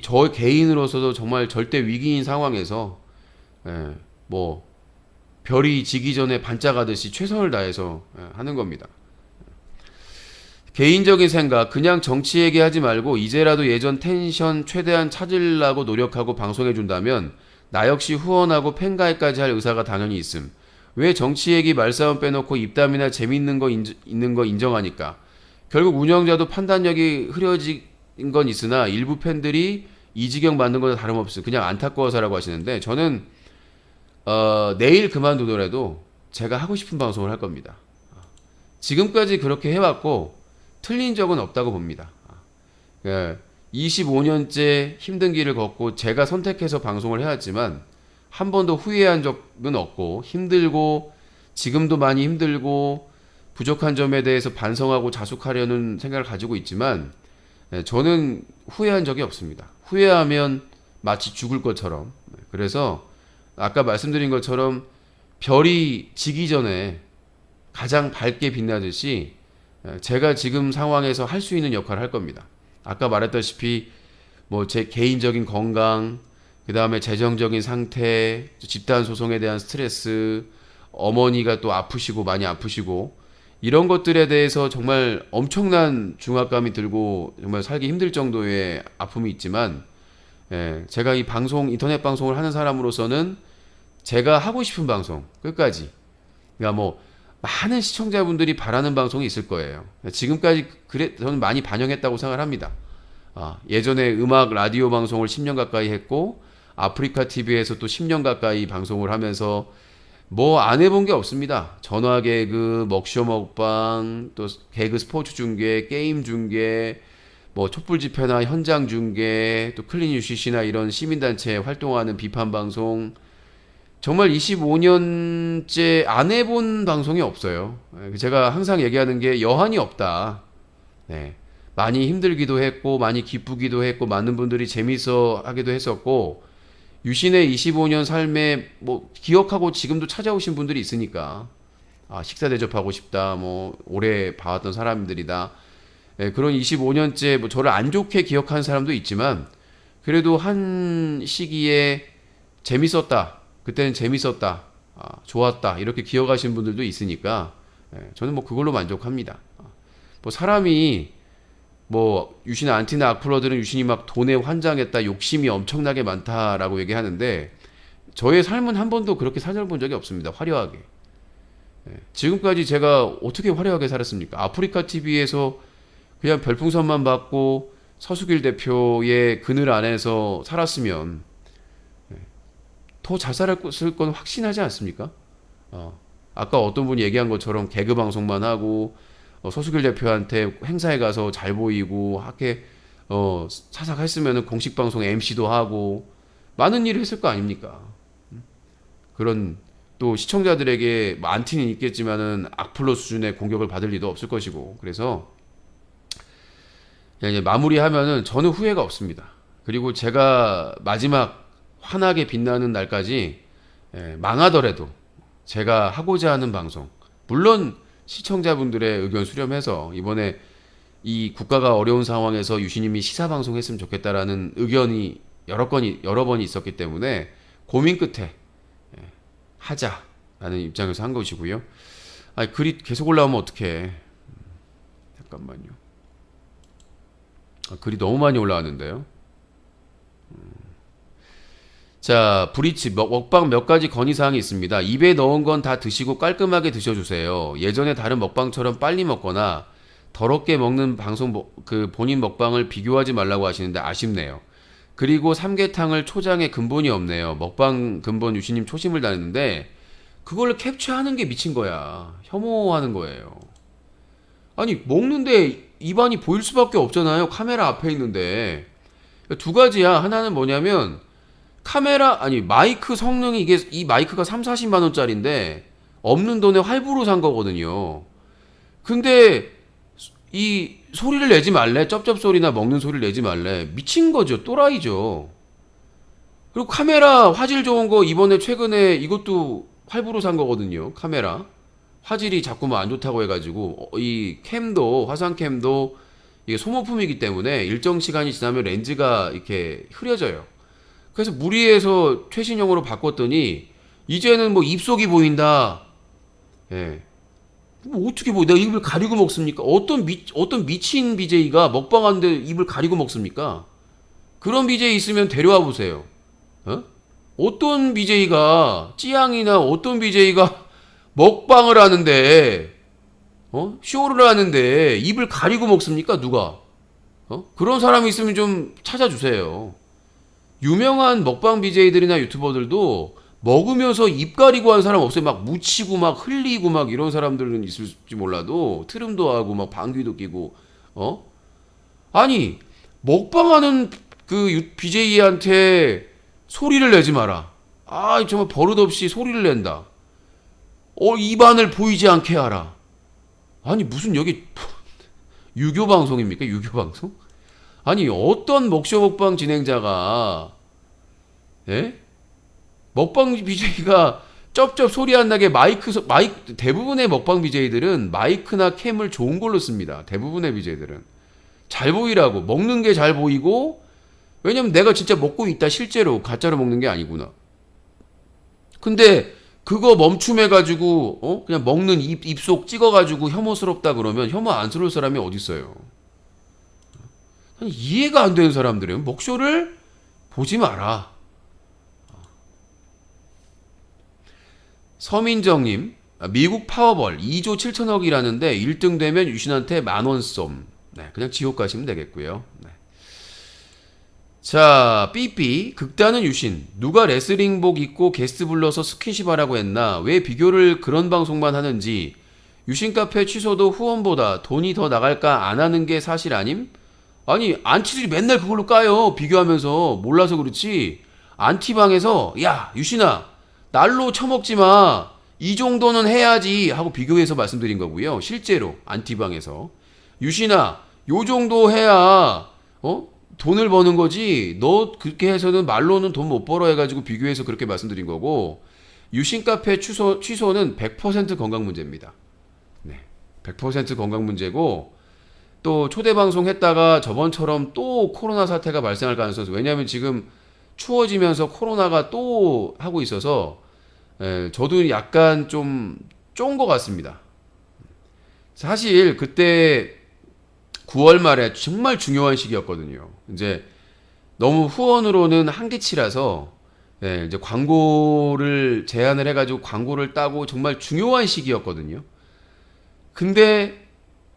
저 개인으로서도 정말 절대 위기인 상황에서, 뭐 별이 지기 전에 반짝하듯이 최선을 다해서 하는 겁니다. 개인적인 생각, 그냥 정치 얘기하지 말고 이제라도 예전 텐션 최대한 찾으려고 노력하고 방송해준다면 나 역시 후원하고 팬가입까지 할 의사가 당연히 있음. 왜 정치 얘기 말싸움 빼놓고 입담이나 재밌는 거 있는 거 인정하니까. 결국 운영자도 판단력이 흐려진 건 있으나 일부 팬들이 이 지경 만든 거나 다름없음. 그냥 안타까워서라고 하시는데 저는 내일 그만두더라도 제가 하고 싶은 방송을 할 겁니다. 지금까지 그렇게 해왔고 틀린 적은 없다고 봅니다. 25년째 힘든 길을 걷고 제가 선택해서 방송을 해왔지만 한 번도 후회한 적은 없고 힘들고 지금도 많이 힘들고 부족한 점에 대해서 반성하고 자숙하려는 생각을 가지고 있지만 저는 후회한 적이 없습니다. 후회하면 마치 죽을 것처럼. 그래서 아까 말씀드린 것처럼 별이 지기 전에 가장 밝게 빛나듯이 제가 지금 상황에서 할 수 있는 역할을 할 겁니다. 아까 말했다시피 뭐 제 개인적인 건강, 그 다음에 재정적인 상태, 집단 소송에 대한 스트레스, 어머니가 또 아프시고 많이 아프시고 이런 것들에 대해서 정말 엄청난 중압감이 들고 정말 살기 힘들 정도의 아픔이 있지만 제가 이 방송, 인터넷 방송을 하는 사람으로서는 제가 하고 싶은 방송 끝까지 그러니까 뭐 많은 시청자분들이 바라는 방송이 있을 거예요. 지금까지 저는 많이 반영했다고 생각을 합니다. 예전에 음악 라디오 방송을 10년 가까이 했고 아프리카 TV에서 또 10년 가까이 방송을 하면서 뭐 안 해본 게 없습니다. 전화 개그, 먹쇼 먹방, 또 개그 스포츠 중계, 게임 중계, 뭐 촛불 집회나 현장 중계, 또 클린 UCC나 이런 시민단체 활동하는 비판 방송 정말 25년째 안 해본 방송이 없어요. 제가 항상 얘기하는 게 여한이 없다. 많이 힘들기도 했고 많이 기쁘기도 했고 많은 분들이 재밌어 하기도 했었고 유신의 25년 삶에 뭐 기억하고 지금도 찾아오신 분들이 있으니까 식사 대접하고 싶다 뭐 오래 봐왔던 사람들이다 그런 25년째 뭐 저를 안 좋게 기억하는 사람도 있지만 그래도 한 시기에 재밌었다 그때는 재밌었다 좋았다 이렇게 기억하시는 분들도 있으니까 저는 뭐 그걸로 만족합니다. 뭐 사람이 뭐 유신의 안티나 악플러들은 유신이 막 돈에 환장했다 욕심이 엄청나게 많다라고 얘기하는데 저의 삶은 한 번도 그렇게 살아본 적이 없습니다. 화려하게 지금까지 제가 어떻게 화려하게 살았습니까? 아프리카 TV에서 그냥 별풍선만 받고 서수길 대표의 그늘 안에서 살았으면 더 잘 살았을 건 확신하지 않습니까? 아까 어떤 분이 얘기한 것처럼 개그 방송만 하고 서수길 대표한테 행사에 가서 잘 보이고 사삭했으면은 공식 방송 MC도 하고 많은 일을 했을 거 아닙니까? 그런 또 시청자들에게 많지는 있겠지만은 악플러 수준의 공격을 받을 리도 없을 것이고 그래서 그냥 이제 마무리하면은 저는 후회가 없습니다. 그리고 제가 마지막 환하게 빛나는 날까지 망하더라도 제가 하고자 하는 방송 물론 시청자분들의 의견 수렴해서 이번에 이 국가가 어려운 상황에서 유시님이 시사 방송 했으면 좋겠다라는 의견이 여러 번이 있었기 때문에 고민 끝에 하자라는 입장에서 한 것이고요. 아니 글이 계속 올라오면 어떡해. 잠깐만요. 글이 너무 많이 올라왔는데요. 자, 브리치 먹방 몇 가지 건의사항이 있습니다. 입에 넣은 건 다 드시고 깔끔하게 드셔주세요. 예전에 다른 먹방처럼 빨리 먹거나 더럽게 먹는 방송 그 본인 먹방을 비교하지 말라고 하시는데 아쉽네요. 그리고 삼계탕을 초장에 근본이 없네요. 먹방 근본 유시님 초심을 다했는데 그걸 캡처하는 게 미친 거야. 혐오하는 거예요. 아니 먹는데 입안이 보일 수밖에 없잖아요. 카메라 앞에 있는데 두 가지야. 하나는 뭐냐면 마이크 성능이 이게 이 마이크가 3, 40만 원짜리인데 없는 돈에 할부로 산 거거든요. 근데 이 소리를 내지 말래. 쩝쩝 소리나 먹는 소리를 내지 말래. 미친 거죠. 또라이죠. 그리고 카메라 화질 좋은 거 이번에 최근에 이것도 할부로 산 거거든요. 카메라 화질이 자꾸만 안 좋다고 해가지고 이 캠도 화상캠도 이게 소모품이기 때문에 일정 시간이 지나면 렌즈가 이렇게 흐려져요. 그래서 무리해서 최신형으로 바꿨더니 이제는 뭐 입속이 보인다. 예. 뭐 어떻게 내가 입을 가리고 먹습니까? 어떤 미친 BJ가 먹방하는데 입을 가리고 먹습니까? 그런 BJ 있으면 데려와 보세요. 어떤 BJ가 찌양이나 어떤 BJ가 먹방을 하는데 쇼를 하는데 입을 가리고 먹습니까? 누가? 그런 사람이 있으면 좀 찾아주세요. 유명한 먹방 BJ들이나 유튜버들도 먹으면서 입 가리고 하는 사람 없어요. 막 묻히고 막 흘리고 막 이런 사람들은 있을지 몰라도 트름도 하고 막 방귀도 끼고 아니 먹방하는 그 BJ한테 소리를 내지 마라. 아 정말 버릇없이 소리를 낸다. 입안을 보이지 않게 하라. 아니 무슨 여기 유교 방송입니까? 유교 방송? 아니 어떤 먹쇼 먹방 진행자가 먹방 BJ가 쩝쩝 소리 안 나게 마이크 대부분의 먹방 BJ들은 마이크나 캠을 좋은 걸로 씁니다. 대부분의 BJ들은 잘 보이라고 먹는 게 잘 보이고 왜냐면 내가 진짜 먹고 있다 실제로 가짜로 먹는 게 아니구나. 근데 그거 멈춤해가지고 그냥 먹는 입속 찍어가지고 혐오스럽다 그러면 혐오 안스러울 사람이 어디 있어요? 이해가 안 되는 사람들은 먹쇼를 보지 마라. 서민정님, 미국 파워벌 2조 7천억이라는데 1등 되면 유신한테 10,000원 쏨. 네, 그냥 지옥 가시면 되겠고요. 네. 자, 삐삐 극단은 유신. 누가 레슬링복 입고 게스트 불러서 스킨십 하라고 했나? 왜 비교를 그런 방송만 하는지. 유신 카페 취소도 후원보다 돈이 더 나갈까 안 하는 게 사실 아님? 아니 안티들이 맨날 그걸로 까요. 비교하면서 몰라서 그렇지. 안티방에서 야 유신아 날로 처먹지 마. 이 정도는 해야지 하고 비교해서 말씀드린 거고요. 실제로 안티방에서 유신아 요 정도 해야 돈을 버는 거지. 너 그렇게 해서는 말로는 돈 못 벌어 해가지고 비교해서 그렇게 말씀드린 거고 유신 카페 취소는 100% 건강 문제입니다. 네, 100% 건강 문제고 또 초대 방송 했다가 저번처럼 또 코로나 사태가 발생할 가능성이 있어요. 왜냐하면 지금 추워지면서 코로나가 또 하고 있어서 저도 약간 좀 쫀 것 같습니다. 사실 그때 9월 말에 정말 중요한 시기였거든요. 이제 너무 후원으로는 한계치라서 이제 광고를 제안을 해가지고 광고를 따고 정말 중요한 시기였거든요. 근데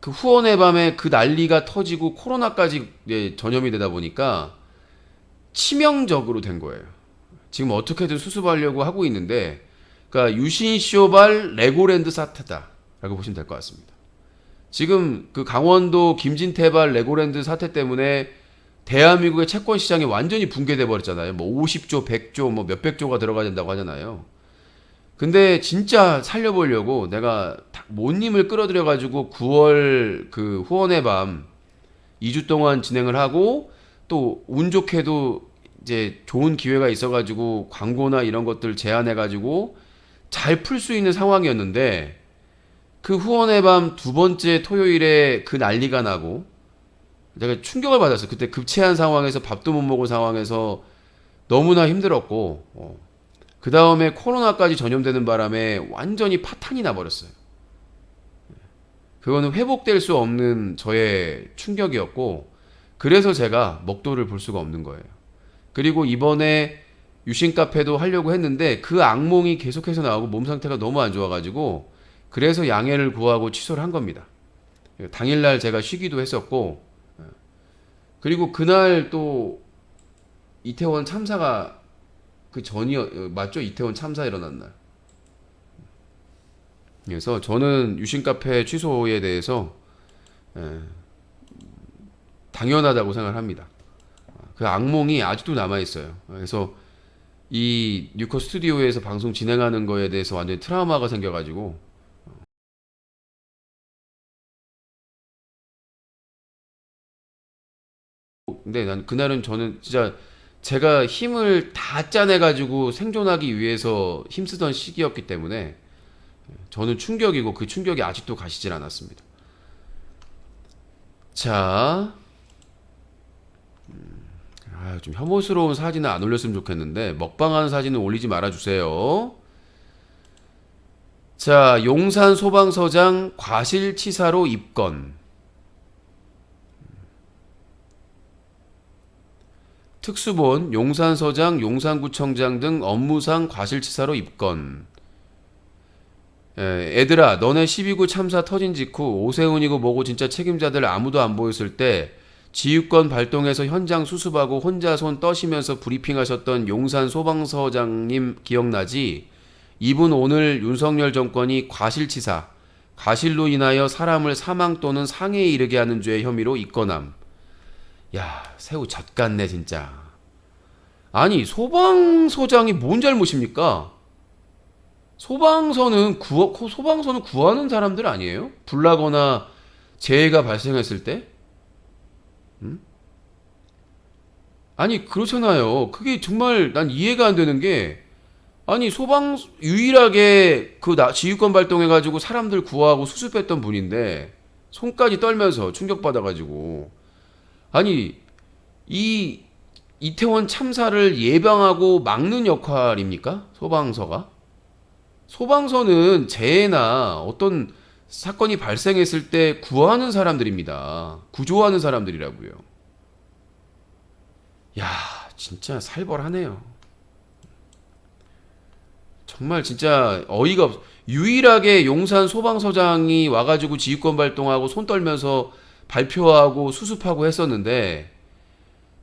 그 후원의 밤에 그 난리가 터지고 코로나까지 전염이 되다 보니까 치명적으로 된 거예요. 지금 어떻게든 수습하려고 하고 있는데 그러니까 유신쇼발 레고랜드 사태다라고 보시면 될 것 같습니다. 지금 그 강원도 김진태발 레고랜드 사태 때문에 대한민국의 채권 시장이 완전히 붕괴돼 버렸잖아요. 뭐 50조, 100조, 뭐 몇백 조가 들어가야 된다고 하잖아요. 근데 진짜 살려보려고 내가 모님을 끌어들여 가지고 9월 그 후원의 밤 2주 동안 진행을 하고 또 운 좋게도 이제 좋은 기회가 있어가지고 광고나 이런 것들 제안해가지고 잘 풀 수 있는 상황이었는데 그 후원의 밤 두 번째 토요일에 그 난리가 나고 내가 충격을 받았어요. 그때 급체한 상황에서 밥도 못 먹은 상황에서 너무나 힘들었고 그 다음에 코로나까지 전염되는 바람에 완전히 파탄이 나버렸어요. 그거는 회복될 수 없는 저의 충격이었고 그래서 제가 먹도를 볼 수가 없는 거예요. 그리고 이번에 유신 카페도 하려고 했는데 그 악몽이 계속해서 나오고 몸 상태가 너무 안 좋아가지고 그래서 양해를 구하고 취소를 한 겁니다. 당일날 제가 쉬기도 했었고 그리고 그날 또 이태원 참사가 그 전이 맞죠? 이태원 참사 일어난 날. 그래서 저는 유신 카페 취소에 대해서 당연하다고 생각을 합니다. 그 악몽이 아직도 남아 있어요. 그래서 이 뉴커 스튜디오에서 방송 진행하는 거에 대해서 완전히 트라우마가 생겨가지고 근데 난 그날은 저는 진짜 제가 힘을 다 짜내가지고 생존하기 위해서 힘쓰던 시기였기 때문에 저는 충격이고 그 충격이 아직도 가시질 않았습니다. 자, 좀 혐오스러운 사진은 안 올렸으면 좋겠는데 먹방하는 사진은 올리지 말아주세요. 자, 용산 소방서장 과실치사로 입건. 특수본 용산서장, 용산구청장 등 업무상 과실치사로 입건. 애들아, 너네 12구 참사 터진 직후 오세훈이고 뭐고 진짜 책임자들 아무도 안 보였을 때 지휘권 발동해서 현장 수습하고 혼자 손 떠시면서 브리핑하셨던 용산 소방서장님 기억나지? 이분 오늘 윤석열 정권이 과실치사, 과실로 인하여 사람을 사망 또는 상해에 이르게 하는 죄의 혐의로 입건함. 야, 새우 젖같네 진짜. 아니 소방서장이 뭔 잘못입니까? 소방서는 구하는 사람들 아니에요? 불나거나 재해가 발생했을 때? 아니 그렇잖아요. 그게 정말 난 이해가 안 되는 게 아니 유일하게 지휘권 발동해가지고 사람들 구하고 수습했던 분인데 손까지 떨면서 충격받아가지고 아니 이 이태원 참사를 예방하고 막는 역할입니까? 소방서는 재해나 어떤 사건이 발생했을 때 구하는 사람들입니다. 구조하는 사람들이라고요. 야, 진짜 살벌하네요. 정말 진짜 어이가 없. 유일하게 용산 소방서장이 와가지고 지휘권 발동하고 손 떨면서 발표하고 수습하고 했었는데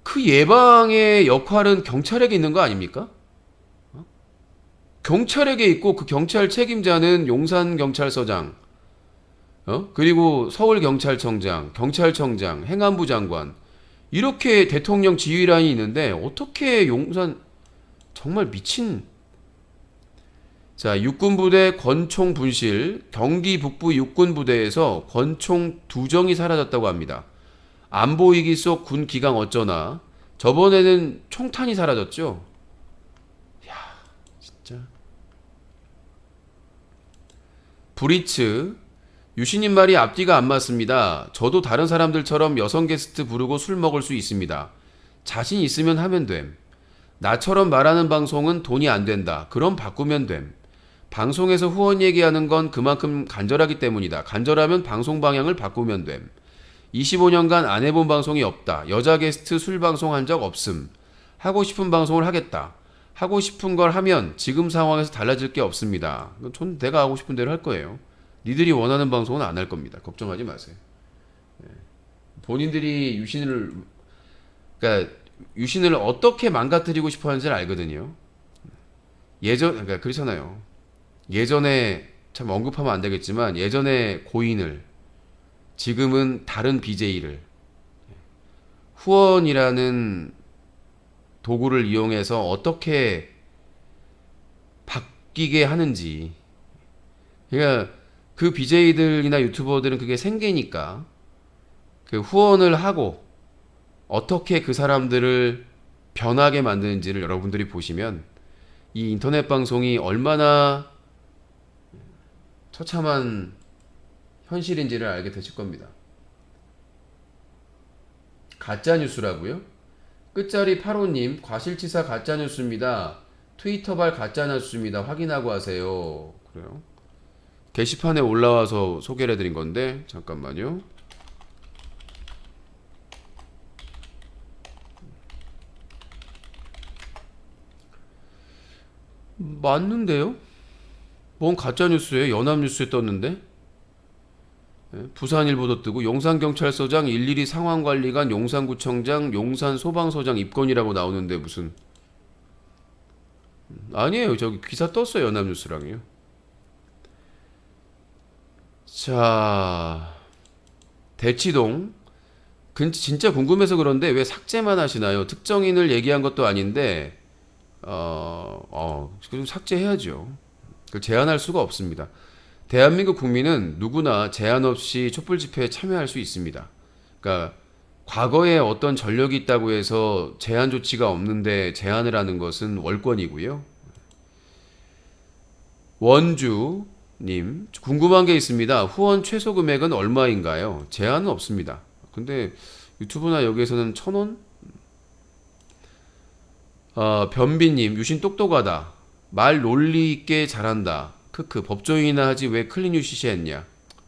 그 예방의 역할은 경찰에게 있는 거 아닙니까? 경찰에게 있고 그 경찰 책임자는 용산경찰서장, 그리고 서울경찰청장, 경찰청장, 행안부 장관 이렇게 대통령 지휘란이 있는데 어떻게 정말 미친. 자, 육군부대 권총 분실, 경기 북부 육군부대에서 권총 2정이 사라졌다고 합니다. 안보위기 속 군 기강 어쩌나. 저번에는 총탄이 사라졌죠. 야, 진짜. 브리츠, 유신님 말이 앞뒤가 안 맞습니다. 저도 다른 사람들처럼 여성 게스트 부르고 술 먹을 수 있습니다. 자신 있으면 하면 됨. 나처럼 말하는 방송은 돈이 안 된다. 그럼 바꾸면 됨. 방송에서 후원 얘기하는 건 그만큼 간절하기 때문이다. 간절하면 방송 방향을 바꾸면 됨. 25년간 안 해본 방송이 없다. 여자 게스트 술 방송 한 적 없음. 하고 싶은 방송을 하겠다. 하고 싶은 걸 하면 지금 상황에서 달라질 게 없습니다. 전 내가 하고 싶은 대로 할 거예요. 니들이 원하는 방송은 안 할 겁니다. 걱정하지 마세요. 본인들이 유신을 어떻게 망가뜨리고 싶어 하는지를 알거든요. 그러니까 그렇잖아요. 예전에 참 언급하면 안 되겠지만 예전에 고인을 지금은 다른 BJ를 후원이라는 도구를 이용해서 어떻게 바뀌게 하는지. 그러니까 그 BJ들이나 유튜버들은 그게 생계니까 그 후원을 하고 어떻게 그 사람들을 변하게 만드는지를 여러분들이 보시면 이 인터넷 방송이 얼마나 처참한 현실인지를 알게 되실 겁니다. 가짜뉴스라고요? 끝자리 85님, 과실치사 가짜뉴스입니다. 트위터발 가짜뉴스입니다. 확인하고 하세요. 그래요? 게시판에 올라와서 소개를 해드린 건데, 잠깐만요. 맞는데요? 뭔 가짜뉴스예요? 연합뉴스에 떴는데? 예, 부산일보도 뜨고 용산경찰서장 일일이 상황관리관 용산구청장 용산소방서장 입건이라고 나오는데 무슨 아니에요. 저기 기사 떴어요. 연합뉴스랑요. 자, 대치동 진짜 궁금해서 그런데 왜 삭제만 하시나요? 특정인을 얘기한 것도 아닌데 그럼 삭제해야죠. 그걸 제한할 수가 없습니다. 대한민국 국민은 누구나 제한 없이 촛불 집회에 참여할 수 있습니다. 그러니까 과거에 어떤 전력이 있다고 해서 제한 조치가 없는데 제한을 하는 것은 월권이고요. 원주님, 궁금한 게 있습니다. 후원 최소 금액은 얼마인가요? 제한은 없습니다. 근데 유튜브나 여기에서는 1,000원? 변비님, 유신 똑똑하다. 말 논리 있게 잘한다. 크크, 법조인이나 하지 왜 클린유시시 했냐.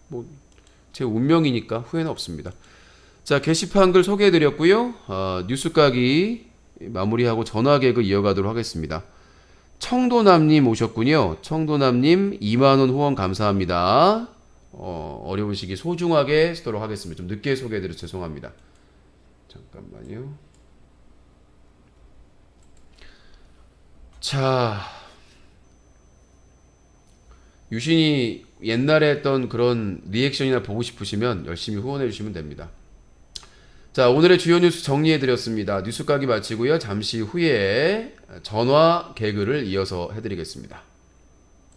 뭐, 제 운명이니까 후회는 없습니다. 자, 게시판 글 소개해드렸고요. 뉴스 까기 마무리하고 전화 개그 이어가도록 하겠습니다. 청도남님 오셨군요. 청도남님 2만원 후원 감사합니다. 어려운 시기 소중하게 쓰도록 하겠습니다. 좀 늦게 소개해드려서 죄송합니다. 잠깐만요. 자, 유신이 옛날에 했던 그런 리액션이나 보고 싶으시면 열심히 후원해 주시면 됩니다. 자, 오늘의 주요 뉴스 정리해 드렸습니다. 뉴스 까기 마치고요. 잠시 후에 전화 개그를 이어서 해드리겠습니다.